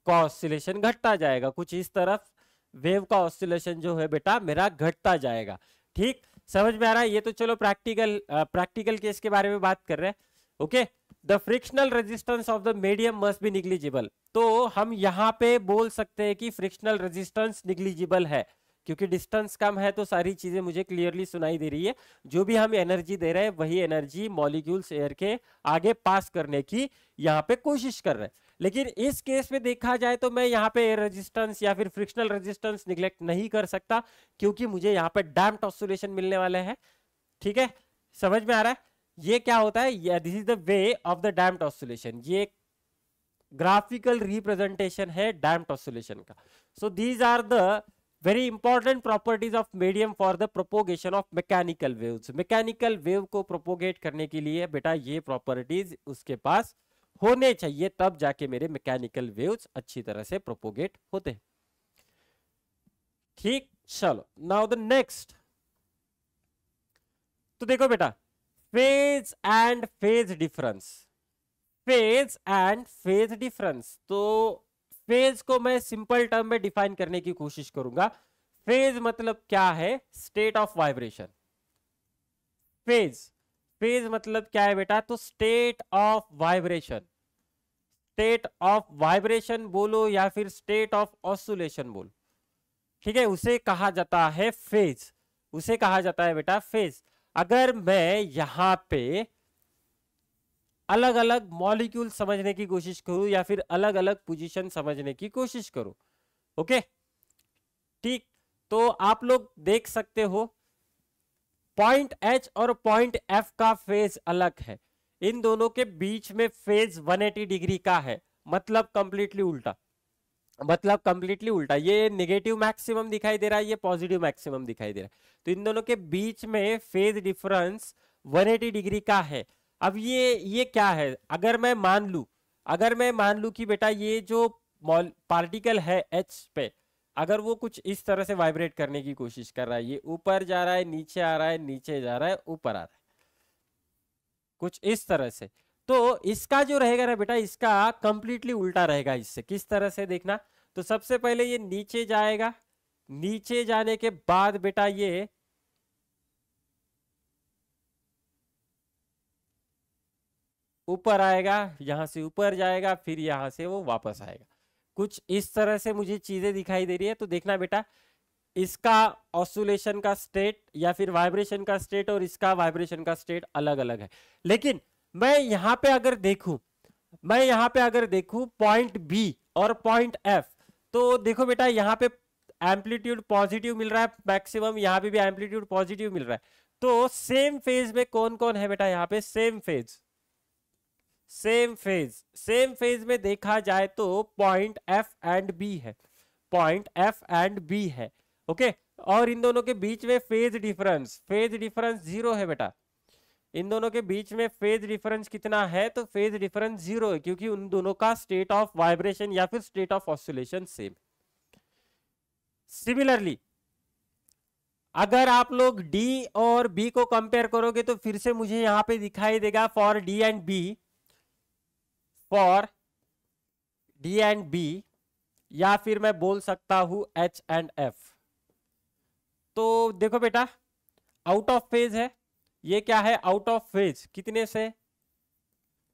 का ऑसिलेशन घटता जाएगा, कुछ इस तरफ वेव का ऑसिलेशन जो है बेटा मेरा घटता जाएगा, ठीक, समझ में आ रहा है? ये तो चलो प्रैक्टिकल केस के बारे में बात कर रहे हैं, okay. The frictional resistance of the medium must be negligible, तो हम यहाँ पे बोल सकते हैं कि फ्रिक्शनल रेजिस्टेंस निग्लिजिबल है, क्योंकि डिस्टेंस कम है तो सारी चीजें मुझे क्लियरली सुनाई दे रही है, जो भी हम एनर्जी दे रहे हैं वही एनर्जी मॉलिक्यूल्स एयर के आगे पास करने की यहाँ पे कोशिश कर रहे हैं। लेकिन इस केस में देखा जाए तो मैं यहाँ पे एयर रेजिस्टेंस या फिर फ्रिक्शनल रेजिस्टेंस निगलेक्ट नहीं कर सकता, क्योंकि मुझे यहाँ पे डैम्प्ड ऑसिलेशन मिलने वाले हैं, ठीक है, समझ में आ रहा है? ये क्या होता है, this is the way of the damped oscillation, ये ग्राफिकल रिप्रेजेंटेशन है डैम्प्ड ऑसिलेशन का। So these are the very important properties of medium for the propagation of mechanical waves। Mechanical wave को प्रोपोगेट करने के लिए बेटा ये प्रॉपर्टीज उसके पास होने चाहिए, तब जाके मेरे मैकेनिकल वेव्स अच्छी तरह से प्रोपोगेट होते हैं, ठीक। चलो नाउ द नेक्स्ट, तो देखो बेटा phase and phase difference, phase and phase difference. तो फेज को मैं सिंपल टर्म में डिफाइन करने की कोशिश करूंगा। फेज मतलब क्या है? State of vibration. फेज मतलब क्या है बेटा? तो state of vibration, state of vibration बोलो या फिर स्टेट ऑफ ऑसिलेशन बोलो, ठीक है, उसे कहा जाता है फेज, उसे कहा जाता है बेटा फेज। अगर मैं यहां पे अलग अलग मॉलिक्यूल समझने की कोशिश करूं या फिर अलग अलग पोजीशन समझने की कोशिश करूं, ओके, ठीक, तो आप लोग देख सकते हो पॉइंट H और पॉइंट F का फेज अलग है, इन दोनों के बीच में फेज 180 डिग्री का है, मतलब कंप्लीटली उल्टा, मतलब कंप्लीटली उल्टा। ये नेगेटिव मैक्सिमम दिखाई दे रहा है, ये पॉजिटिव मैक्सिमम दिखाई दे रहा है, तो इन दोनों के बीच में फेज डिफरेंस 180 डिग्री का है। अब ये क्या है? अगर मैं मान लू कि बेटा ये जो पार्टिकल है H पे, अगर वो कुछ इस तरह से वाइब्रेट करने की कोशिश कर रहा है, ये ऊपर जा रहा है, नीचे आ रहा है, नीचे जा रहा है, ऊपर आ रहा है, कुछ इस तरह से, तो इसका जो रहेगा ना बेटा, इसका कंप्लीटली उल्टा रहेगा इससे। किस तरह से देखना, तो सबसे पहले ये नीचे जाएगा, नीचे जाने के बाद बेटा ये ऊपर आएगा, यहां से ऊपर जाएगा, फिर यहां से वो वापस आएगा, कुछ इस तरह से मुझे चीजें दिखाई दे रही है। तो देखना बेटा, इसका ऑसिलेशन का स्टेट या फिर वाइब्रेशन का स्टेट और इसका वाइब्रेशन का स्टेट अलग अलग है। लेकिन मैं यहां पे अगर देखूं, मैं यहाँ पे अगर देखूं पॉइंट बी और पॉइंट एफ, तो देखो बेटा यहाँ पे एम्पलीट्यूड पॉजिटिव मिल रहा है मैक्सिमम, यहाँ पे भी एम्पलीट्यूड पॉजिटिव मिल रहा है। तो सेम फेज में कौन कौन है बेटा यहाँ पे? सेम फेज में देखा जाए तो पॉइंट एफ एंड बी है, पॉइंट एफ एंड बी है। ओके, और इन दोनों के बीच में फेज डिफरेंस 0 है बेटा। इन दोनों के बीच में फेज डिफरेंस कितना है? तो फेज डिफरेंस 0 है, क्योंकि उन दोनों का स्टेट ऑफ वाइब्रेशन या फिर state of oscillation same. Similarly अगर आप लोग डी और बी को कंपेयर करोगे तो फिर से मुझे यहां पे दिखाई देगा फॉर डी एंड बी, या फिर मैं बोल सकता हूं एच एंड एफ। तो देखो बेटा आउट ऑफ फेज है, ये क्या है? Out of phase. कितने से?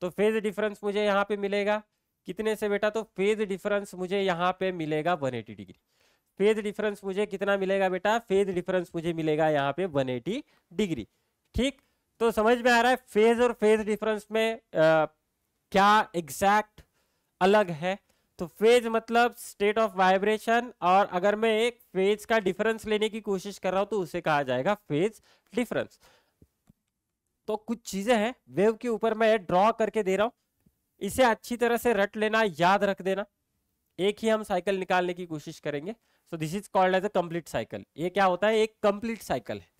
तो फेज डिफरेंस मुझे यहाँ पे मिलेगा कितने से बेटा? तो फेज डिफरेंस मुझे यहाँ पे मिलेगा 180 डिग्री। फेज डिफरेंस मुझे कितना मिलेगा बेटा? फेज डिफरेंस मुझे मिलेगा यहाँ पे 180 डिग्री। ठीक, तो समझ में आ रहा है फेज और फेज डिफरेंस में क्या एग्जैक्ट अलग है? तो फेज मतलब स्टेट ऑफ वाइब्रेशन, और अगर मैं एक फेज का डिफरेंस लेने की कोशिश कर रहा हूं तो उसे कहा जाएगा फेज डिफरेंस। तो कुछ चीजें हैं वेव के ऊपर मैं ड्रॉ करके दे रहा हूं, इसे अच्छी तरह से रट लेना, याद रख देना। एक ही हम साइकिल निकालने की कोशिश करेंगे। So this is called as a complete cycle. ये क्या होता है? एक कंप्लीट साइकिल है।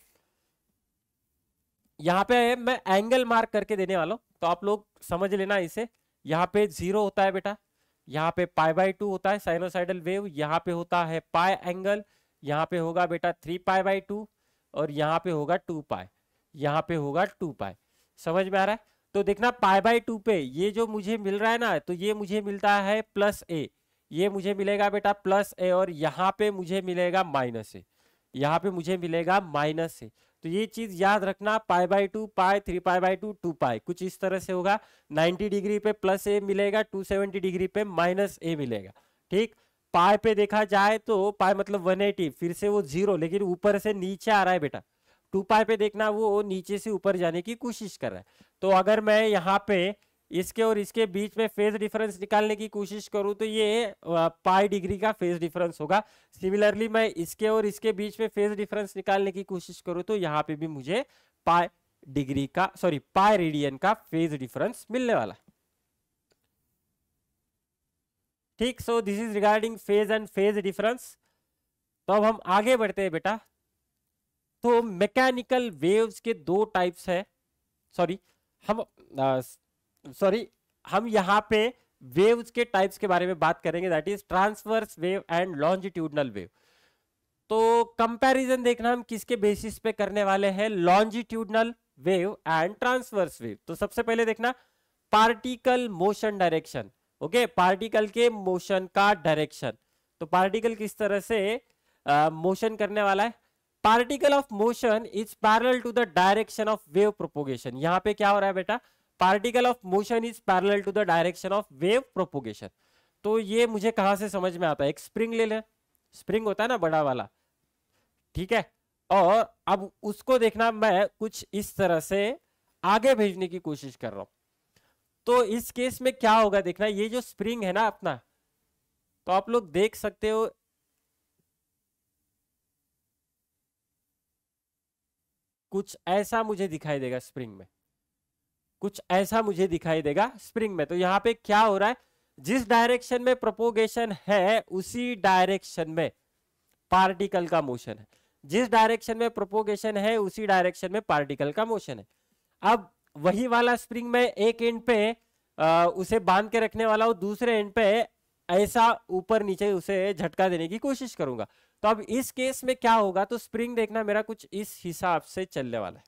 यहाँ पे मैं एंगल मार्क करके देने वाला हूं, तो आप लोग समझ लेना इसे। यहाँ पे 0 होता है बेटा, यहाँ पे π/2 होता है साइनोसाइडल वेव, यहाँ पे होता है पाई एंगल, यहाँ पे होगा बेटा 3π/2, और यहाँ पे होगा 2π, यहाँ पे होगा 2π। समझ में आ रहा है? तो देखना π/2 पे ये जो मुझे मिल रहा है ना, तो ये मुझे मिलता है +a, ये मुझे मिलेगा बेटा +a, और यहाँ पे मुझे मिलेगा -a, यहाँ पे मुझे मिलेगा -a। तो ये चीज याद रखना, π/2 पाई, 3π/2 2π, कुछ इस तरह से होगा। 90 डिग्री पे +a मिलेगा, 270 डिग्री पे -a मिलेगा। ठीक, पाई पे देखा जाए तो पाई मतलब 180, फिर से वो 0, लेकिन ऊपर से नीचे आ रहा है बेटा। 2π पे देखना वो नीचे से ऊपर जाने की कोशिश कर रहा है। तो अगर मैं यहाँ पे इसके और इसके बीच में फेज डिफरेंस निकालने की कोशिश करूं तो ये पाई डिग्री का फेज डिफरेंस होगा। सिमिलरली मैं इसके और इसके बीच में फेज डिफरेंस निकालने की कोशिश करूं तो यहाँ पे भी मुझे पाई रेडियन का फेज डिफरेंस मिलने वाला। ठीक, सो this is regarding phase and phase difference. तो अब हम आगे बढ़ते हैं बेटा। तो मैकेनिकल वेव्स के दो टाइप्स है, हम यहाँ पे वेव्स के टाइप्स के बारे में बात करेंगे, that is transverse wave and longitudinal wave. तो कंपैरिजन देखना हम किसके बेसिस पे करने वाले हैं? Longitudinal wave and transverse wave. तो सबसे पहले देखना particle motion direction. Okay, particle के मोशन का डायरेक्शन। तो पार्टिकल किस तरह से मोशन करने वाला है? Particle of motion is parallel to the direction of wave propagation. यहाँ पे क्या हो रहा है बेटा? Particle of motion is parallel to the direction of wave propagation. तो ये मुझे कहां से समझ में आता है? एक स्प्रिंग ले लें, स्प्रिंग होता है ना बड़ा वाला, ठीक है, और अब उसको देखना मैं कुछ इस तरह से आगे भेजने की कोशिश कर रहा हूं। तो इस केस में क्या होगा देखना, ये जो स्प्रिंग है ना अपना, तो आप लोग देख सकते हो कुछ ऐसा मुझे दिखाई देगा स्प्रिंग में, कुछ ऐसा मुझे दिखाई देगा स्प्रिंग में। तो यहाँ पे क्या हो रहा है? जिस डायरेक्शन में प्रोपोगेशन है उसी डायरेक्शन में पार्टिकल का मोशन है, जिस डायरेक्शन में प्रोपोगेशन है उसी डायरेक्शन में पार्टिकल का मोशन है। अब वही वाला स्प्रिंग में एक एंड पे उसे बांध के रखने वाला हूं, दूसरे एंड पे ऐसा ऊपर नीचे उसे झटका देने की कोशिश करूंगा। तो अब इस केस में क्या होगा? तो स्प्रिंग देखना मेरा कुछ इस हिसाब से चलने वाला है,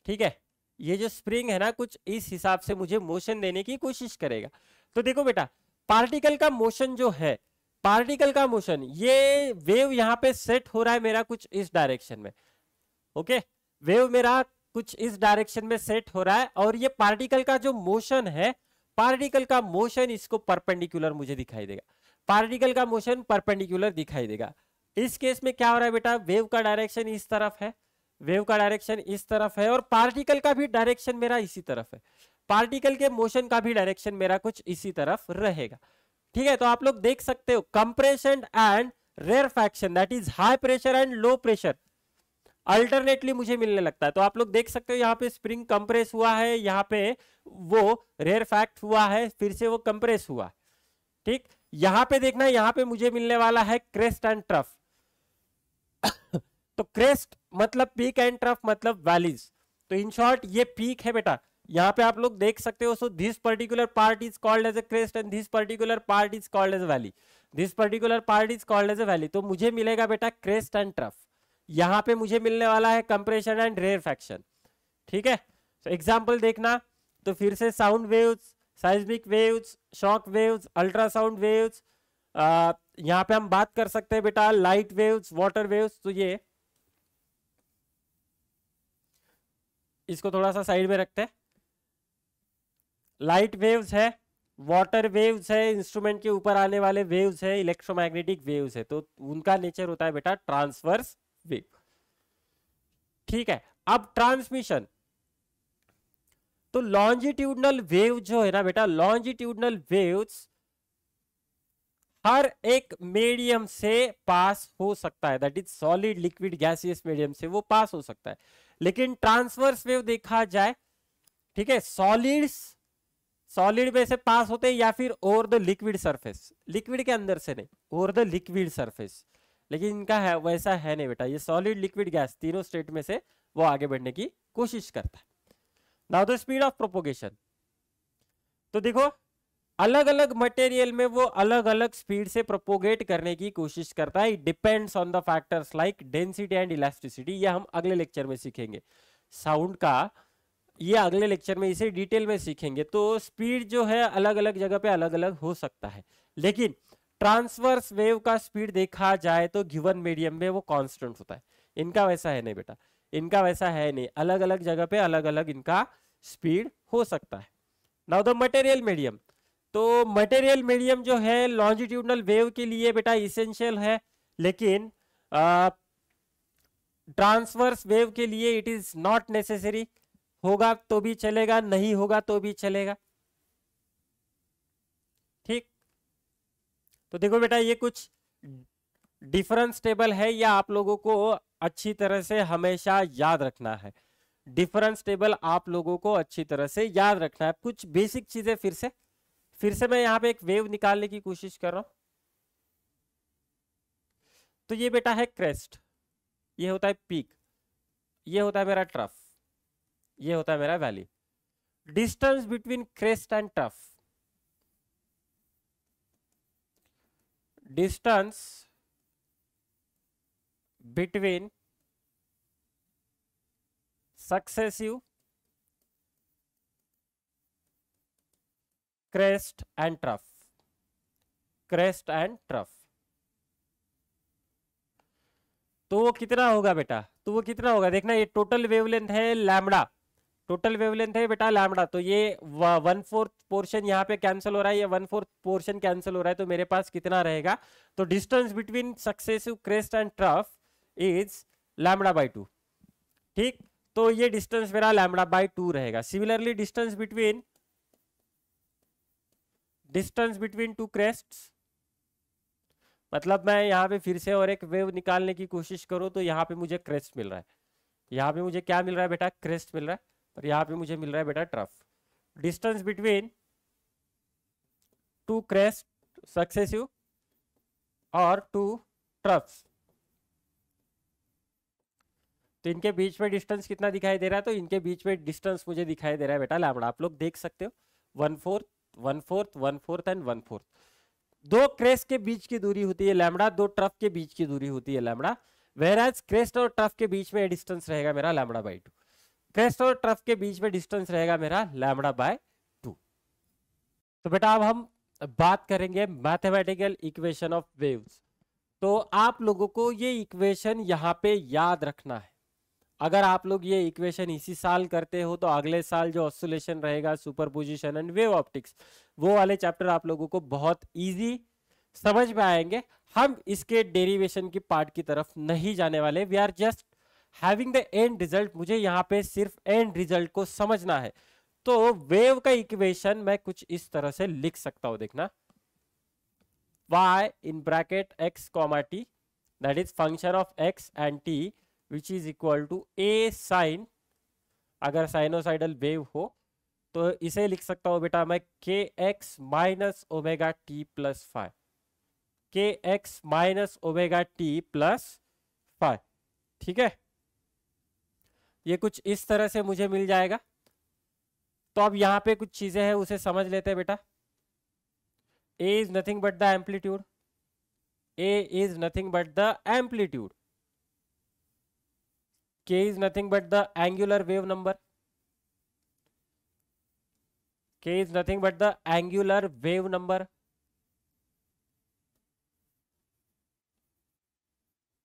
ठीक है। ये जो स्प्रिंग है ना कुछ इस हिसाब से मुझे मोशन देने की कोशिश करेगा। तो देखो बेटा पार्टिकल का मोशन जो है, पार्टिकल का मोशन, ये वेव यहाँ पे सेट हो रहा है मेरा कुछ इस डायरेक्शन में। ओके, वेव मेरा कुछ इस डायरेक्शन में सेट हो रहा है, और ये पार्टिकल का जो मोशन है, पार्टिकल का मोशन इसको परपेंडिकुलर मुझे दिखाई देगा, पार्टिकल का मोशन परपेंडिकुलर दिखाई देगा। इस केस में क्या हो रहा है बेटा? वेव का डायरेक्शन इस तरफ है, वेव का डायरेक्शन इस तरफ है और पार्टिकल का भी डायरेक्शन मेरा इसी तरफ है, पार्टिकल के मोशन का भी डायरेक्शन मेरा कुछ इसी तरफ रहेगा। ठीक है, तो आप लोग देख सकते हो compression and rarefaction, that is high pressure and low pressure, alternately मुझे मिलने लगता है। तो आप लोग देख सकते हो यहाँ पे स्प्रिंग कंप्रेस हुआ है, यहाँ पे वो रेयरफैक्ट हुआ है, फिर से वो कंप्रेस हुआ। ठीक, यहाँ पे देखना, यहाँ पे मुझे मिलने वाला है क्रेस्ट एंड ट्रफ। तो क्रेस्ट मतलब पीक एंड ट्रफ मतलब वैलीज। तो इन शॉर्ट ये पीक है बेटा, यहाँ पे आप लोग देख सकते हो। So this particular part is called as a crest and this particular part is called as a valley, this particular part is called as a valley. तो मुझे मिलेगा बेटा क्रेस्ट एंड ट्रफ, यहाँ पे मुझे मिलने वाला है कंप्रेशन एंड रेयरफैक्शन। ठीक है, तो एग्जांपल देखना, तो फिर से sound waves, seismic waves, shock waves, ultrasound waves, यहाँ पे हम बात कर सकते हैं बेटा लाइट वेव्स, वाटर वेव्स। तो ये इसको थोड़ा सा साइड में रखते हैं। लाइट वेव्स है, वाटर वेव्स है, इंस्ट्रूमेंट के ऊपर आने वाले वेव्स है, इलेक्ट्रोमैग्नेटिक वेव्स है, तो उनका नेचर होता है बेटा ट्रांसवर्स वेव। ठीक है, अब ट्रांसमिशन, तो लॉन्जिट्यूडनल वेव जो है ना बेटा, लॉन्जिट्यूडनल वेव्स हर एक मीडियम से पास हो सकता है, that is solid, liquid, gaseous medium से वो पास हो सकता है। लेकिन ट्रांसवर्स वेव देखा जाए, ठीक है, सॉलिड में से पास होते हैं या फिर over the liquid surface, liquid के अंदर से नहीं, ओवर द लिक्विड सरफेस। लेकिन इनका है वैसा है नहीं बेटा, ये सॉलिड, लिक्विड, गैस तीनों स्टेट में से वो आगे बढ़ने की कोशिश करता है। Now the speed of propagation, तो देखो अलग अलग मटेरियल में वो अलग अलग स्पीड से प्रोपोगेट करने की कोशिश करता है। It depends on the factors like density and elasticity, ये हम अगले लेक्चर में सीखेंगे। साउंड का ये अगले लेक्चर में इसे डिटेल में सीखेंगे। तो स्पीड जो है अलग अलग जगह पे अलग अलग हो सकता है, लेकिन ट्रांसवर्स वेव का स्पीड देखा जाए तो गिवन मीडियम में वो कांस्टेंट होता है। इनका वैसा है नहीं बेटा, इनका वैसा है नहीं, अलग अलग जगह पे अलग अलग इनका स्पीड हो सकता है। नाउ द मटेरियल मीडियम, तो मटेरियल मीडियम जो है लॉन्जिट्यूडनल वेव के लिए बेटा इसेंशियल है, लेकिन ट्रांसवर्स वेव के लिए इट इज नॉट नेसेसरी। होगा तो भी चलेगा, नहीं होगा तो भी चलेगा। ठीक, तो देखो बेटा ये कुछ डिफरेंस टेबल है, या आप लोगों को अच्छी तरह से हमेशा याद रखना है। डिफरेंस टेबल आप लोगों को अच्छी तरह से याद रखना है। कुछ बेसिक चीजें फिर से मैं यहाँ पे एक वेव निकालने की कोशिश कर रहा हूं। तो ये बेटा है क्रेस्ट, ये होता है पीक, ये होता है मेरा ट्रफ, ये होता है मेरा valley. Distance between crest and trough, distance between successive crest and trough, crest and trough, तो वो कितना होगा बेटा, तो वो कितना होगा देखना, ये टोटल वेवलेंथ है लैम्बडा, टोटल वेवलेंथ है बेटा लैम्बडा। तो ये 1/4 पोर्शन यहाँ पे कैंसिल हो रहा है, ये 1/4 पोर्शन कैंसिल हो रहा है, तो मेरे पास कितना रहेगा, तो distance between successive crest and trough is λ/2। ठीक, तो ये डिस्टेंस मेरा λ/2 रहेगा। Similarly distance between two crests, मतलब मैं यहाँ पे फिर से और एक वेव निकालने की कोशिश करूं तो यहाँ पे मुझे क्रेस्ट मिल रहा है, यहाँ पे मुझे क्या मिल रहा है बेटा, क्रेस्ट मिल रहा है, और यहाँ पे मुझे मिल रहा है बेटा trough. Distance between to crest successive और टू ट्रफ्स, तो इनके बीच में डिस्टेंस कितना दिखाई दे रहा है, तो इनके बीच में डिस्टेंस मुझे दिखाई दे रहा है बेटा लैम्बडा। आप लोग देख सकते हो 1/4 1/4 1/4 एंड 1/4, दो क्रेस्ट के बीच की दूरी होती है लैम्बडा, दो ट्रफ के बीच की दूरी होती है लैम्बडा। वेयरएज क्रेस्ट और ट्रफ के बीच में डिस्टेंस रहेगा मेरा λ/2, क्रेस्ट और ट्रफ के बीच में डिस्टेंस रहेगा मेरा λ/2। तो बेटा अब हम बात करेंगे मैथमेटिकल इक्वेशन ऑफ वेव्स। तो आप लोगों को ये इक्वेशन यहाँ पे याद रखना है। अगर आप लोग ये इक्वेशन इसी साल करते हो तो अगले साल जो ऑस्सिलेशन रहेगा, सुपरपोजिशन एंड वेव ऑप्टिक्स, वो वाले चैप्टर आप लोगों को बहुत इजी समझ में आएंगे। हम इसके डेरिवेशन की पार्ट की तरफ नहीं जाने वाले, we are just having the end result, मुझे यहाँ पे सिर्फ एंड रिजल्ट को समझना है। तो वेव का इक्वेशन मैं कुछ इस तरह से लिख सकता हूं, देखना, y in bracket x comma t, that is function of x and t, which is equal to a sin, अगर साइनोसाइडल वेव हो तो इसे लिख सकता हूं बेटा मैं k x minus omega t plus five, k x minus omega t plus five. ठीक है, ये कुछ इस तरह से मुझे मिल जाएगा। तो अब यहां पे कुछ चीजें हैं उसे समझ लेते हैं बेटा। A is nothing but the amplitude. A is nothing but the amplitude. K is nothing but the angular wave number. K is nothing but the angular wave number.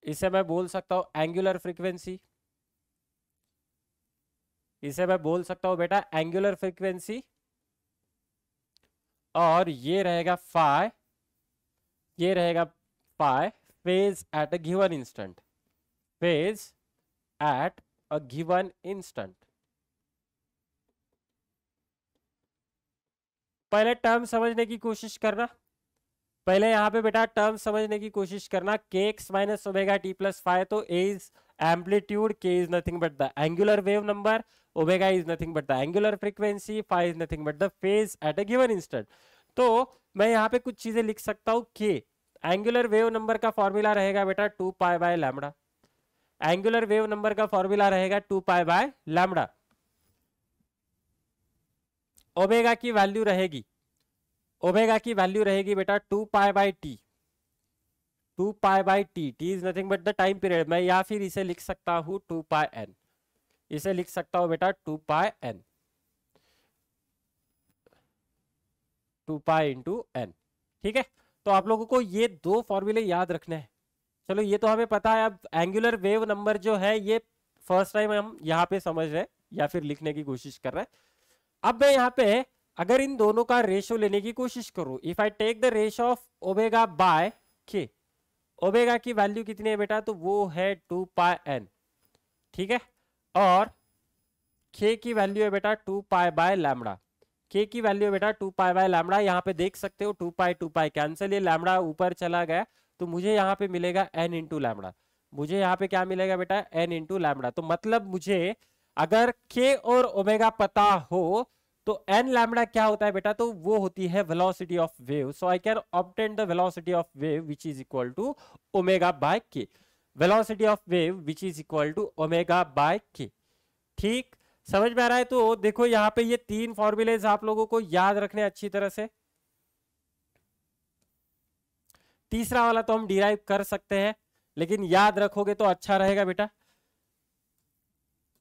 इसे मैं बोल सकता हूं एंगुलर फ्रीक्वेंसी, इसे मैं बोल सकता हूं बेटा एंगुलर फ्रीक्वेंसी। और ये रहेगा फाई, ये रहेगा phi, phase at a given instant, phase at a given instant. पहले टर्म समझने की कोशिश करना, पहले यहाँ पे बेटा टर्म समझने की कोशिश करना। के x minus omega t plus five, तो ए इज एम्पलीट्यूड, के is nothing but the angular wave number, omega is nothing but the angular frequency, five is nothing but the phase at a given instant. तो मैं यहाँ पे कुछ चीजें लिख सकता हूँ। के एंगुलर वेव नंबर का फॉर्मूला रहेगा बेटा 2 pi by lambda, angular wave number का फॉर्मूला रहेगा 2 पाई बाय लैम्बडा। ओमेगा की वैल्यू रहेगी, ओमेगा की वैल्यू रहेगी बेटा 2 pi bye T, 2 pi bye T, T is nothing but the time period. मैं या फिर इसे लिख सकता हूं 2 पाई एन, इसे लिख सकता हूं बेटा 2 pi N, 2 pi into N. ठीक है, तो आप लोगों को ये दो फॉर्मूले याद रखने हैं। चलो ये तो हमें पता है। अब एंगुलर वेव नंबर जो है ये फर्स्ट टाइम हम यहाँ पे समझ रहे हैं या फिर लिखने की कोशिश कर रहे हैं। अब मैं यहाँ पे अगर इन दोनों का रेशो लेने की कोशिश करूं, if I take the ratio of omega by k, omega की वैल्यू कितनी है बेटा, तो वो है 2 पाई एन। ठीक है, और के की वैल्यू है बेटा 2 पाई बाय लैम्बडा, के की वैल्यू है बेटा 2 पाई बाय लैम्बडा। यहाँ पे देख सकते हो 2 पाई कैंसिल, ये लैम्बडा ऊपर चला गया, तो मुझे यहाँ पे मिलेगा n इंटू लैम्बडा, मुझे यहाँ पे क्या मिलेगा बेटा n इंटू लैम्बडा। तो मतलब मुझे अगर k और ओमेगा पता हो तो n लैम्बडा क्या होता है बेटा, तो वो होती है velocity of wave. So I can obtain the velocity of wave which is equal to omega by k, velocity of wave which is equal to omega by k. ठीक, समझ में आ रहा है? तो देखो यहाँ पे ये तीन फॉर्मूलेज आप लोगों को याद रखने अच्छी तरह से। तीसरा वाला तो हम डिराइव कर सकते हैं, लेकिन याद रखोगे तो अच्छा रहेगा बेटा।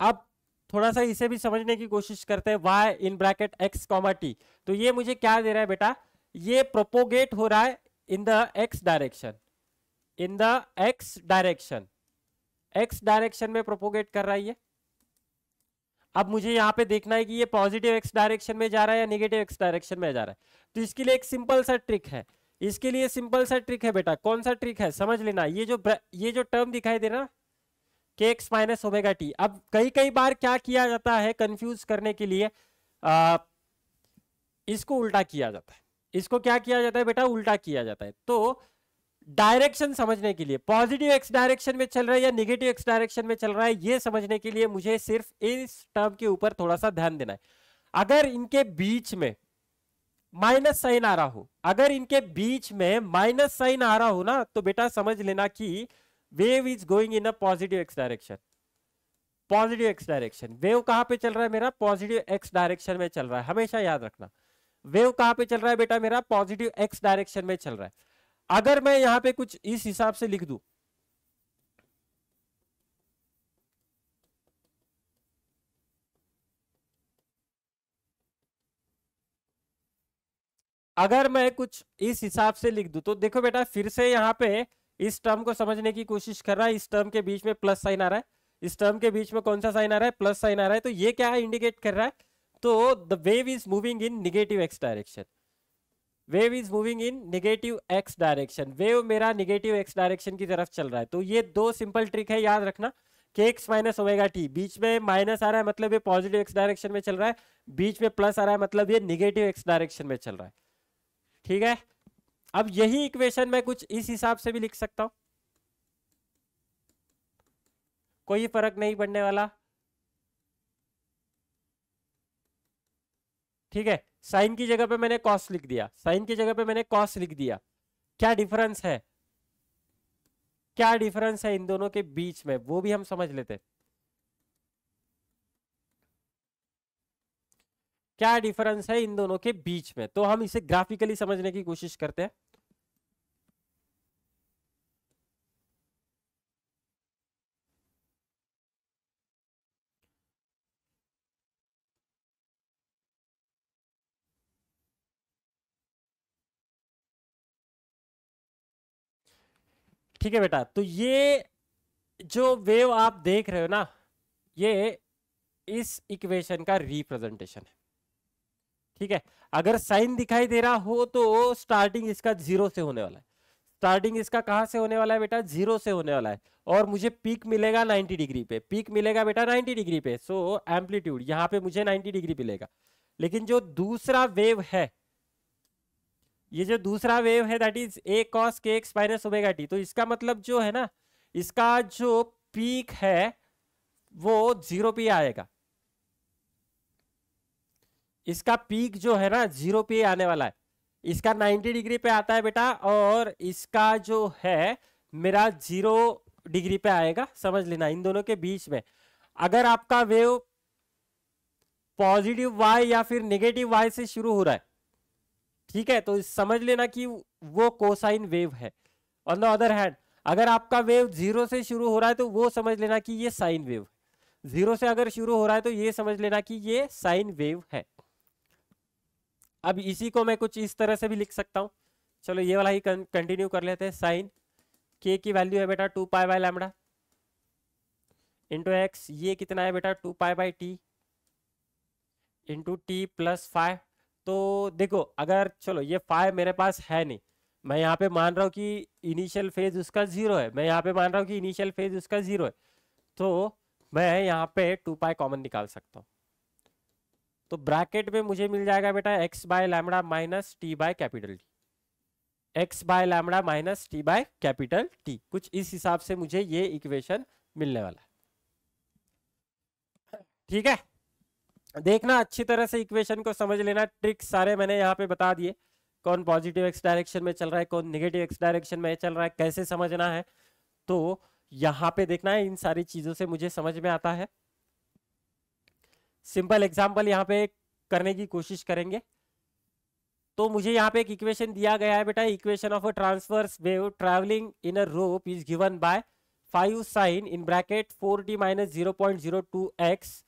अब थोड़ा सा इसे भी समझने की कोशिश करते हैं। y in bracket x comma T, तो ये मुझे क्या दे रहा है बेटा, ये प्रोपोगेट हो रहा है in the x direction, in the x direction, x direction में प्रोपोगेट कर रहा है ये। अब मुझे यहाँ पे देखना है कि ये पॉजिटिव x डायरेक्शन में जा रहा है या नेगेटिव x डायरेक्शन में जा रहा है। तो इसके लिए एक सिंपल सा ट्रिक है, इसके लिए सिंपल सा ट्रिक है बेटा। कौन सा ट्रिक है समझ लेना। ये जो टर्म दिखाई दे रहा के एक्स माइनस ओमेगा टी, अब कई बार क्या किया जाता है कंफ्यूज करने के लिए, इसको उल्टा किया जाता है। इसको क्या किया जाता है बेटा, उल्टा किया जाता है। तो डायरेक्शन समझने के लिए पॉजिटिव एक्स डायरेक्शन में चल रहा है या नेगेटिव एक्स डायरेक्शन में चल रहा है, ये समझने के लिए मुझे सिर्फ इस टर्म के ऊपर थोड़ा सा ध्यान देना है। अगर इनके बीच में माइनस साइन आ रहा हो, अगर इनके बीच में माइनस साइन आ रहा हो ना, तो बेटा समझ लेना कि wave is going in a positive x direction. Positive x direction, wave कहां पे चल रहा है मेरा, पॉजिटिव एक्स डायरेक्शन में चल रहा है। हमेशा याद रखना, वेव कहां पे चल रहा है बेटा मेरा, पॉजिटिव एक्स डायरेक्शन में चल रहा है। अगर मैं यहां पे कुछ इस हिसाब से लिख दूं, अगर मैं कुछ इस हिसाब से लिख दूं, तो देखो बेटा फिर से यहां पे इस टर्म को समझने की कोशिश कर रहा है। इस टर्म के बीच में प्लस साइन आ रहा है, इस टर्म के बीच में कौन सा साइन आ रहा है, प्लस साइन आ रहा है। तो ये क्या इंडिकेट कर रहा है, तो the wave is moving in negative x direction, wave is moving in negative x direction, wave मेरा नेगेटिव एक्स डायरेक्शन की तरफ चल रहा है। तो ये दो सिंपल ट्रिक है, याद रखना। के एक्स माइनस ओमेगा टी, बीच में माइनस आ रहा है मतलब ये पॉजिटिव एक्स डायरेक्शन में चल रहा है, बीच में प्लस आ रहा है मतलब ये निगेटिव एक्स डायरेक्शन में चल रहा है। ठीक है, अब यही इक्वेशन मैं कुछ इस हिसाब से भी लिख सकता हूं, कोई फर्क नहीं पड़ने वाला। ठीक है, साइन की जगह पे मैंने कॉस लिख दिया, साइन की जगह पे मैंने कॉस लिख दिया। क्या डिफरेंस है, क्या डिफरेंस है इन दोनों के बीच में, वो भी हम समझ लेते हैं। क्या डिफरेंस है इन दोनों के बीच में, तो हम इसे ग्राफिकली समझने की कोशिश करते हैं। ठीक है बेटा, तो ये जो वेव आप देख रहे हो ना, ये इस इक्वेशन का रिप्रेजेंटेशन है। ठीक है, अगर साइन दिखाई दे रहा हो तो स्टार्टिंग इसका जीरो से होने वाला है, स्टार्टिंग इसका कहां से होने वाला है बेटा, जीरो से होने वाला है, और मुझे पीक मिलेगा 90 डिग्री पे, पीक मिलेगा बेटा 90 डिग्री पे, सो एम्पलीट्यूड यहां पे मुझे 90 डिग्री मिलेगा। लेकिन जो दूसरा वेव है, ये जो दूसरा वेव है दैट इज ए कॉस के एक्स माइनस ओमेगा टी, तो इसका मतलब जो है ना, इसका जो पीक है वो जीरो पे आएगा, इसका पीक जो है ना जीरो पे आने वाला है, इसका 90 डिग्री पे आता है बेटा, और इसका जो है मेरा 0 डिग्री पे आएगा। समझ लेना, इन दोनों के बीच में अगर आपका वेव पॉजिटिव वाई या फिर नेगेटिव वाई से शुरू हो रहा है, ठीक है, तो समझ लेना कि वो कोसाइन वेव है। ऑन द अदर हैंड अगर आपका वेव जीरो से शुरू हो रहा है तो वो समझ लेना कि ये साइन वेव है, जीरो से अगर शुरू हो रहा है तो ये समझ लेना कि ये साइन वेव है। अब इसी को मैं कुछ इस तरह से भी लिख सकता हूं, चलो ये वाला ही कंटिन्यू कर लेते हैं। साइन के की वैल्यू है बेटा 2 pi by lambda into x, ये कितना है बेटा 2 pi bye T into T plus 5। तो देखो, अगर चलो ये 5 मेरे पास है नहीं, मैं यहाँ पे मान रहा हूँ कि इनिशियल फेज उसका 0 है, मैं यहाँ पे मान रहा हूँ कि इनिशियल फेज उसका 0 है, तो मैं यहाँ पे 2 पाई कॉमन निकाल सकता हूँ। तो ब्रैकेट में मुझे मिल जाएगा बेटा x by lambda minus t by capital T, x by lambda minus t by capital T, कुछ इस हिसाब से मुझे ये इक्वेशन मिलने वाला है। ठीक है, देखना अच्छी तरह से इक्वेशन को समझ लेना, ट्रिक्स सारे मैंने यहाँ पे बता दिए, कौन पॉजिटिव एक्स डायरेक्शन में चल रहा है, कौन नेगेटिव एक्स डायरेक्शन में चल रहा है, कैसे समझना है, तो यहाँ पे देखना है, इन सारी चीजों से मुझे समझ में आता है। सिंपल एग्जांपल यहाँ पे करने की कोशिश करेंगे। तो मुझे यहाँ पे एक इक्वेशन दिया गया है बेटा, equation of a transverse wave travelling in a rope is given by 5 sine in bracket 4t minus 0.02x,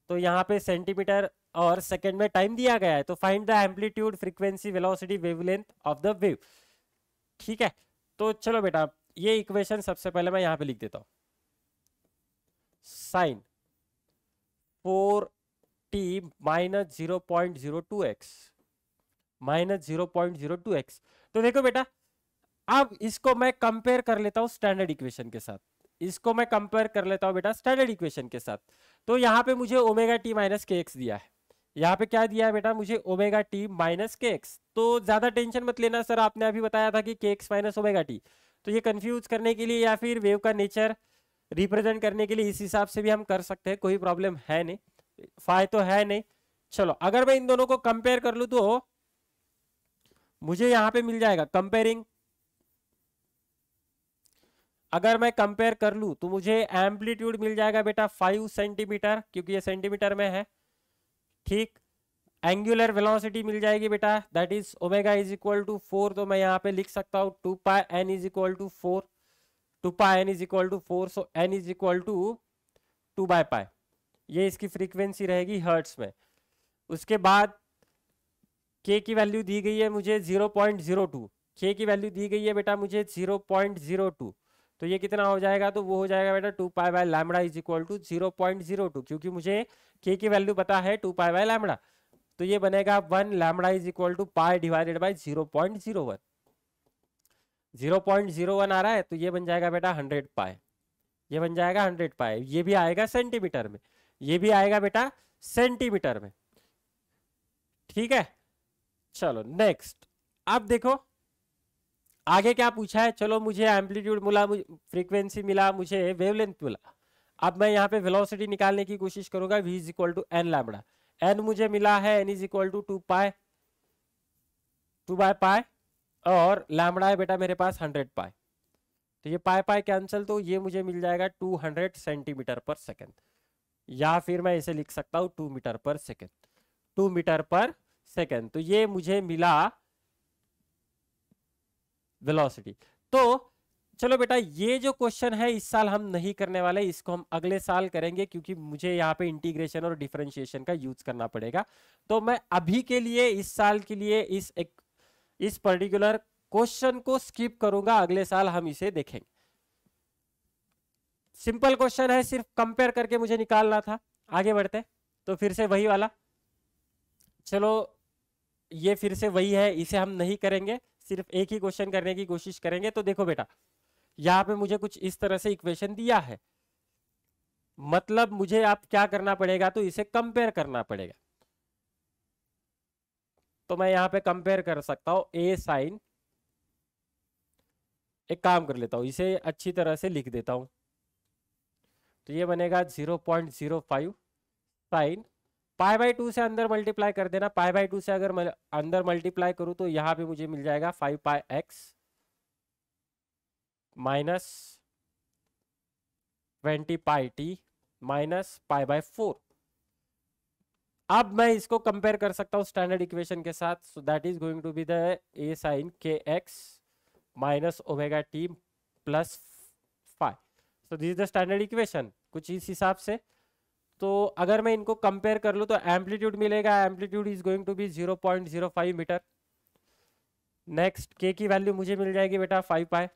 तो यहाँ पे सेंटीमीटर और सेकंड में टाइम दिया गया है, तो find the amplitude frequency velocity wavelength of the wave. ठीक है, तो चलो बेटा ये इक्वेशन सबसे पहले मैं यहाँ पे लिख देता हूँ, sign 4t minus 0.02x minus 0.02x। तो देखो बेटा, अब इसको मैं कंपेयर कर लेता हूं स्टैंडर्ड इक्वेशन के साथ, इसको मैं कंपेयर कर लेता हूं बेटा स्टैंडर्ड इक्वेशन के साथ। तो यहाँ पे मुझे ओमेगा टी माइनस के एक्स दिया है, यहाँ पे क्या दिया है बेटा मुझे ओमेगा टी माइनस के एक्स। तो ज्यादा टेंशन मत लेना सर, आपने अभी बताया था कि के एक्स माइनस ओमेगा टी, तो ये कंफ्यूज करने के लिए या फिर वेव का नेचर रिप्रेजेंट करने के लिए इस हिसाब से भी हम कर सकते हैं, कोई प्रॉब्लम है नहीं, फाय तो है नहीं। चलो अगर मैं इन दोनों को कंपेयर कर लूं तो मुझे यहां पे मिल जाएगा कंपेयरिंग, अगर मैं कंपेयर कर लूं तो मुझे एम्पलीट्यूड मिल जाएगा बेटा 5 सेंटीमीटर, क्योंकि ये सेंटीमीटर में है। ठीक, एंगुलर वेलोसिटी मिल जाएगी बेटा that is omega is equal to 4, तो मैं यहाँ पे लिख सकता हूँ 2 pi n is equal to 4, 2 pi n is equal to 4, so n is equal to 2 by pi, ये इसकी फ्रीक्वेंसी रहेगी हर्ट्स में। उसके बाद के की वैल्यू दी गई है मुझे 0.02, के की वैल्यू दी गई है बेटा मुझे 0.02, तो ये कितना हो जाएगा, तो वो हो जाएगा बेटा 2 pi by lambda is equal to 0.02, क्योंकि मुझे के की वैल्यू पता है 2 पाई बाय लैम्बडा, तो ये बनेगा 1 lambda is equal to pi divided by 0.01 आ रहा है, तो ये बन जाएगा बेटा 100 पाई, ये बन जाएगा 100 पाई, ये भी आएगा सेंटीमीटर में, ये भी आएगा बेटा सेंटीमीटर में। ठीक है, चलो नेक्स्ट। अब देखो आगे क्या पूछा है। चलो मुझे एम्पलीट्यूड मिला, मुझे फ्रीक्वेंसी मिला, मुझे वेवलेंथ मिला। अब मैं यहाँ पे वेलोसिटी निकालने की कोशिश करूंगा, v is equal to n lambda. N मुझे मिला है, n is equal to 2 by pi, और लैम्बडा है बेटा मेरे पास 100 पाई। तो ये पाई पाई कैंसिल, तो ये मुझे मिल जाएगा 200 सेंटीमीटर पर सेकेंड, या फिर मैं इसे लिख सकता हूं 2 मीटर पर सेकेंड, 2 मीटर पर सेकेंड। तो ये मुझे मिला वेलोसिटी। तो चलो बेटा ये जो क्वेश्चन है इस साल हम नहीं करने वाले, इसको हम अगले साल करेंगे, क्योंकि मुझे यहाँ पे इंटीग्रेशन और डिफरेंशिएशन का यूज करना पड़ेगा। तो मैं अभी के लिए इस साल के लिए इस पर्टिकुलर क्वेश्चन को स्किप करूंगा, अगले साल हम इसे देखेंगे। सिंपल क्वेश्चन है, सिर्फ कंपेयर करके मुझे निकालना था। आगे बढ़ते, तो फिर से वही वाला, चलो ये फिर से वही है, इसे हम नहीं करेंगे, सिर्फ एक ही क्वेश्चन करने की कोशिश करेंगे। तो देखो बेटा यहां पे मुझे कुछ इस तरह से इक्वेशन दिया है, मतलब मुझे आप क्या करना पड़ेगा, तो इसे कंपेयर करना पड़ेगा। तो मैं यहां पे कंपेयर कर सकता हूं ए साइन, एक काम कर लेता हूं, इसे अच्छी तरह से लिख देता हूं। तो ये बनेगा 0.05 साइन, पाई बाई 2 से अंदर मल्टीप्लाई कर देना। पाई बाई 2 से अगर मैं अंदर मल्टीप्लाई करूं तो यहां पे मुझे मिल जाएगा 5 pi x minus 20 pi t minus pi by 4। अब मैं इसको कंपेयर कर सकता हूं स्टैंडर्ड इक्वेशन के साथ। So that is going to be the A sine k x minus omega t plus 5। So this is the standard equation, कुछ इस हिसाब से। तो अगर मैं इनको कंपेयर कर लूं तो एम्पलीट्यूड मिलेगा, amplitude is going to be 0.05 metre. Next k की वैल्यू मुझे मिल जाएगी बेटा 5 pi,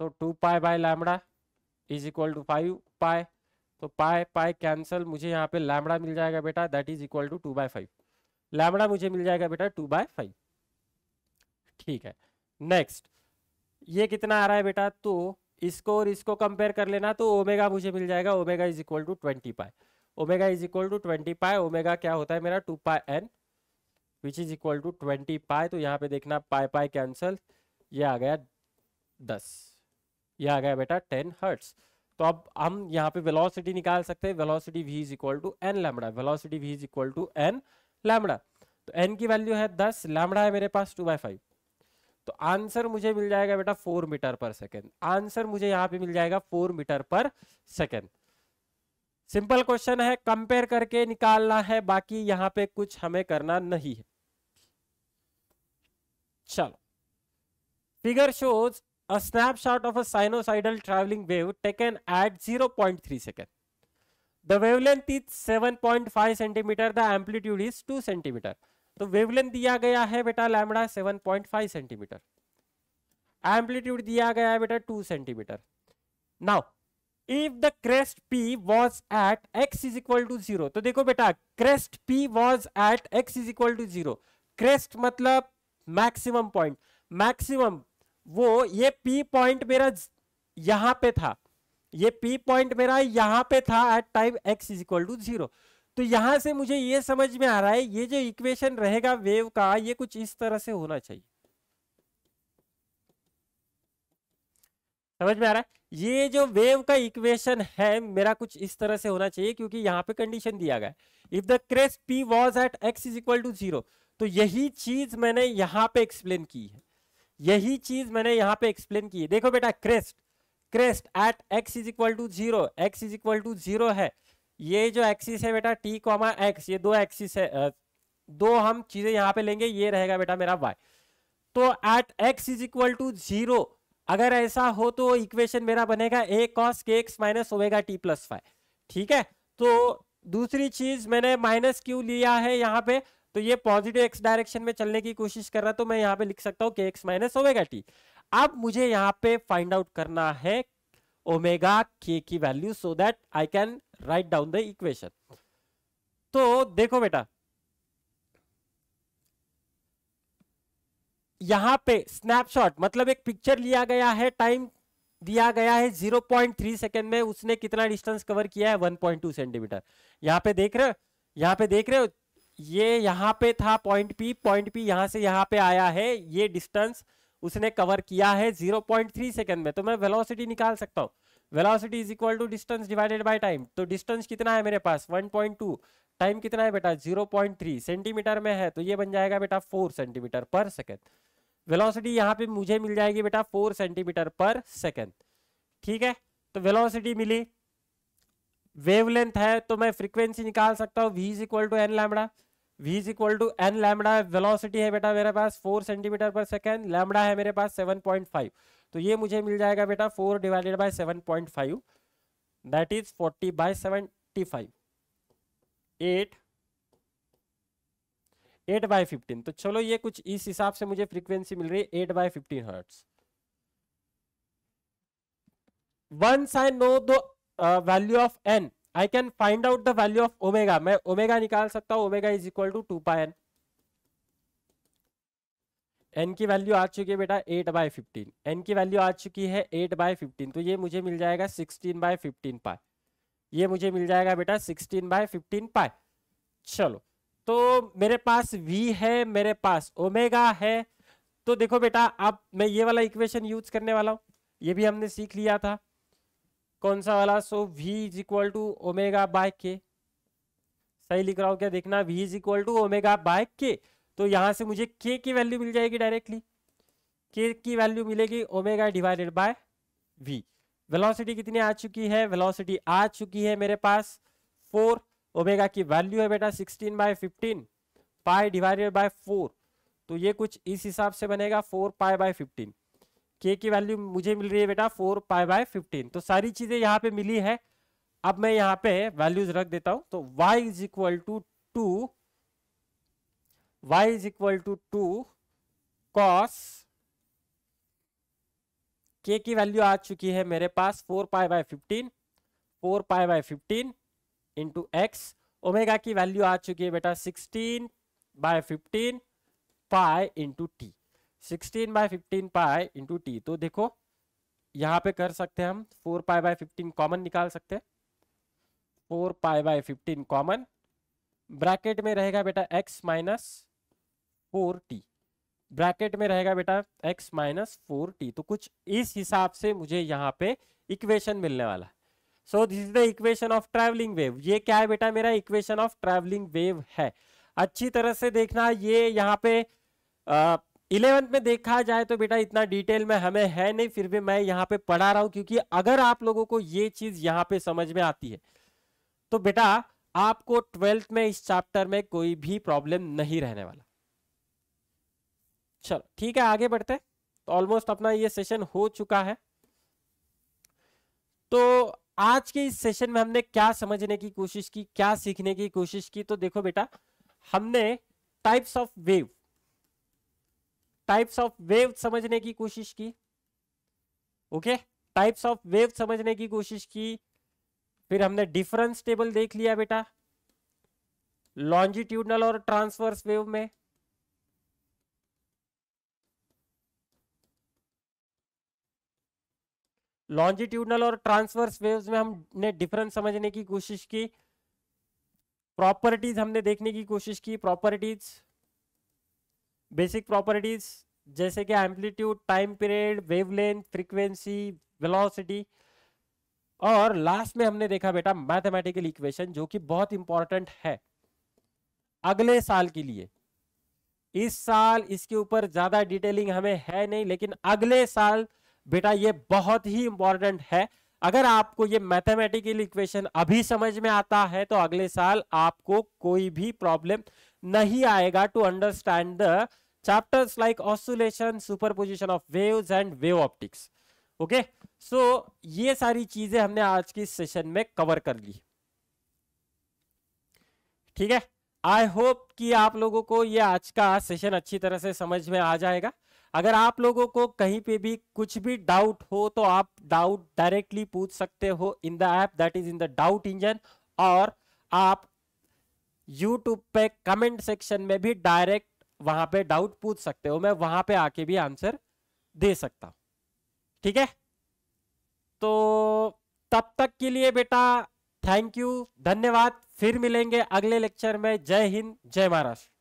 so 2 pi by lambda is equal to 5 pi. तो पाई पाई कैंसल, मुझे यहाँ पे लैम्बडा मिल जाएगा बेटा, that is equal to 2/5। Lambda मुझे मिल जाएगा बेटा 2/5। ठीक है, नेक्स्ट ये कितना आ रहा है बेटा, तो इसको और इसको कंपेयर कर लेना। तो ओमेगा मुझे मिल जाएगा, omega is equal to 20 pi, omega is equal to 20 pi. Omega क्या होता है मेरा 2 pi n which is equal to 20 pi. तो यहाँ पे देखना पाई पाई कैंसल, ये आ गया 10, ये आ गया बेटा 10 हर्ट्स। तो अब हम यहाँ पे वेलोसिटी निकाल सकते हैं, velocity v is equal to n lambda, velocity v is equal to n lambda. तो n की वैल्यू है 10, लैम्बडा है मेरे पास 2/5। तो आंसर मुझे मिल जाएगा बेटा 4 मीटर पर सेकेंड। आंसर मुझे यहाँ पे मिल जाएगा 4 मीटर पर सेकेंड। सिंपल क्वेश्चन है, कंपेयर करके निकालना है, बाकी यहाँ पे कुछ हमें करना नहीं है। चलो, figure shows a snapshot of a sinusoidal traveling wave taken at 0.3 second. The wavelength is 7.5 centimeter, the amplitude is 2 centimeter. तो वेवलेंथ दिया गया है बेटा लैम्बडा 7.5 सेंटीमीटर, एम्पलीट्यूड दिया गया है बेटा 2 centimetre. Now if the crest P was at x is equal to 0, तो देखो बेटा crest P was at x is equal to 0, crest मतलब मैक्सिमम पॉइंट, मैक्सिमम वो ये P पॉइंट मेरा यहां पे था, ये P पॉइंट मेरा यहां पे था at time x is equal to 0। तो यहां से मुझे ये समझ में आ रहा है ये जो इक्वेशन रहेगा वेव का, ये कुछ इस तरह से होना चाहिए। समझ में आ रहा है, ये जो वेव का इक्वेशन है मेरा कुछ इस तरह से होना चाहिए, क्योंकि यहाँ पे कंडीशन दिया गया है if the crest P was at x is equal to 0। तो यही चीज मैंने यहाँ पे एक्सप्लेन की है, यही चीज मैंने यहाँ पे एक्सप्लेन की है। देखो बेटा crest at x is equal to 0, x is equal to 0 है, ये जो एक्सिस है बेटा t, x, ये दो एक्सिस है, दो हम चीजें यहाँ पे लेंगे, ये रहेगा बेटा मेरा y। तो at x is equal to 0 अगर ऐसा हो तो इक्वेशन मेरा बनेगा a cos kx minus omega t plus 5। ठीक है, तो दूसरी चीज मैंने माइनस क्यों लिया है यहाँ पे, तो ये पॉजिटिव एक्स डायरेक्शन में चलने की कोशिश कर रहा, तो मैं यहाँ पे लिख सकता हूँ के एक्स माइनस ओमेगा टी। अब मुझे यहाँ पे फाइंड आउट करना है ओमेगा के की value, so that I can write down the equation. तो देखो बेटा यहाँ पे स्नैपशॉट मतलब एक पिक्चर लिया गया है टाइम दिया गया है 0.3 सेकेंड में उसने कितना डिस्टेंस कवर किया है 1.2 सेंटीमीटर। यहाँ पे देख रहे हो, यहाँ पे देख रहे हो, ये यहाँ पे था पॉइंट पी यहाँ से यहाँ पे आया है, ये डिस्टेंस उसने कवर किया है 0.3 सेकेंड में। तो मैं वेलोसिटी निकाल सकता हूँ, velocity is equal to distance divided by time. तो डिस्टेंस कितना है मेरे पास 1.2, टाइम कितना है बेटा 0.3, सेंटीमीटर में है तो ये बन जाएगा बेटा 4 सेंटीमीटर पर सेकेंड। वेलोसिटी यहाँ पे मुझे मिल जाएगी बेटा 4 सेंटीमीटर पर सेकेंड। ठीक है, तो वेलोसिटी मिली, वेवलेंथ है तो मैं फ्रीक्वेंसी निकाल सकता हूँ v is equal to n lambda, v is equal to n lambda. Velocity है बेटा मेरे पास 4 सेंटीमीटर पर सेकेंड, लैम्बडा है मेरे पास 7.5, तो ये मुझे मिल जाएगा बेटा 4 डिवाइडेड बाय 7.5, दैट इज 40/75, 8/15। तो चलो ये कुछ इस हिसाब से मुझे फ्रीक्वेंसी मिल रही है 8/15 hertz. Once I know the value of n, I can find out the value of omega. मैं ओमेगा निकाल सकता हूं, omega is equal to 2πn। n की वैल्यू आ चुकी है बेटा 8/15, n की वैल्यू आ चुकी है 8/15, तो ये मुझे मिल जाएगा 16/15 पाई, ये मुझे मिल जाएगा बेटा 16/15 पाई। चलो, तो मेरे पास v है, मेरे पास ओमेगा है, तो देखो बेटा अब मैं ये वाला इक्वेशन यूज करने वाला हूं, ये भी हमने सीख लिया था, कौन सा वाला, so v is equal to omega by k. सही लिख रहा हूं क्या, देखना, v is equal to omega by k, तो यहां से मुझे k की वैल्यू मिल जाएगी डायरेक्टली, k की वैल्यू मिलेगी omega divided by v। Velocity कितनी आ चुकी है, वेलोसिटी आ चुकी है मेरे पास 4, ओमेगा की वैल्यू है बेटा 16/15 पाई डिवाइडेड बाय 4, तो ये कुछ इस हिसाब से बनेगा 4π/15। k की वैल्यू मुझे मिल रही है बेटा 4π/15, तो सारी चीजें यहाँ पे मिली है। अब मैं यहाँ पे वैल्यूज रख देता हूं, तो y is equal to 2 cos, k की वैल्यू आ चुकी है मेरे पास 4π/15 इंटू x, ओमेगा की वैल्यू आ चुकी है बेटा 16/15 pi into t, 16/15 pi into t. तो देखो यहां पे कर सकते हैं हम 4π/15 कॉमन निकाल सकते हैं, 4π/15 कॉमन, ब्रैकेट में रहेगा बेटा x माइनस 4t, ब्रैकेट में रहेगा बेटा x माइनस 4t। तो कुछ इस हिसाब से मुझे यहाँ पे इक्वेशन मिलने वाला है। सो this is the equation of travelling wave. ये क्या है बेटा, मेरा इक्वेशन ऑफ ट्रैवलिंग वेव है। अच्छी तरह से देखना, ये यहाँ पे 11th में देखा जाए तो बेटा इतना डिटेल में हमें है नहीं, फिर भी मैं यहाँ पे पढ़ा रहा हूं, क्योंकि अगर आप लोगों को ये चीज यहाँ पे समझ में आती है तो बेटा आपको 12th में इस चैप्टर में कोई भी प्रॉब्लम नहीं रहने वाला। चलो ठीक है, आगे बढ़ते। तो ऑलमोस्ट अपना ये सेशन हो चुका है। तो आज के इस सेशन में हमने क्या समझने की कोशिश की, क्या सीखने की कोशिश की, तो देखो बेटा हमने टाइप्स ऑफ वेव समझने की कोशिश की। ओके, टाइप्स ऑफ वेव समझने की कोशिश की। फिर हमने डिफरेंस टेबल देख लिया बेटा लॉन्जिट्यूडनल और ट्रांसवर्स वेव में। लॉन्जिट्यूडनल और ट्रांसवर्स वेव्स में हमने डिफरेंस समझने की कोशिश की। प्रॉपर्टीज हमने देखने की कोशिश की, प्रॉपर्टीज, बेसिक प्रॉपर्टीज जैसे कि amplitude, time period, wavelength, frequency, velocity. और लास्ट में हमने देखा बेटा मैथमेटिकल इक्वेशन, जो कि बहुत इंपॉर्टेंट है अगले साल के लिए। इस साल इसके ऊपर ज्यादा डिटेलिंग हमें है नहीं, लेकिन अगले साल बेटा ये बहुत ही इंपॉर्टेंट है। अगर आपको ये मैथमेटिकल इक्वेशन अभी समझ में आता है तो अगले साल आपको कोई भी प्रॉब्लम नहीं आएगा to understand the chapters like oscillation, superposition of waves and wave optics. Okay, so ये सारी चीजें हमने आज की सेशन में कवर कर ली। ठीक है, आई होप कि आप लोगों को ये आज का सेशन अच्छी तरह से समझ में आ जाएगा। अगर आप लोगों को कहीं पे भी कुछ भी डाउट हो तो आप डाउट डायरेक्टली पूछ सकते हो in the app, that is in the doubt engine, और आप यूट्यूब पे कमेंट सेक्शन में भी डायरेक्ट वहां पे डाउट पूछ सकते हो, मैं वहां पे आके भी आंसर दे सकता हूं। ठीक है, तो तब तक के लिए बेटा थैंक यू, धन्यवाद। फिर मिलेंगे अगले लेक्चर में। जय हिंद, जय महाराष्ट्र।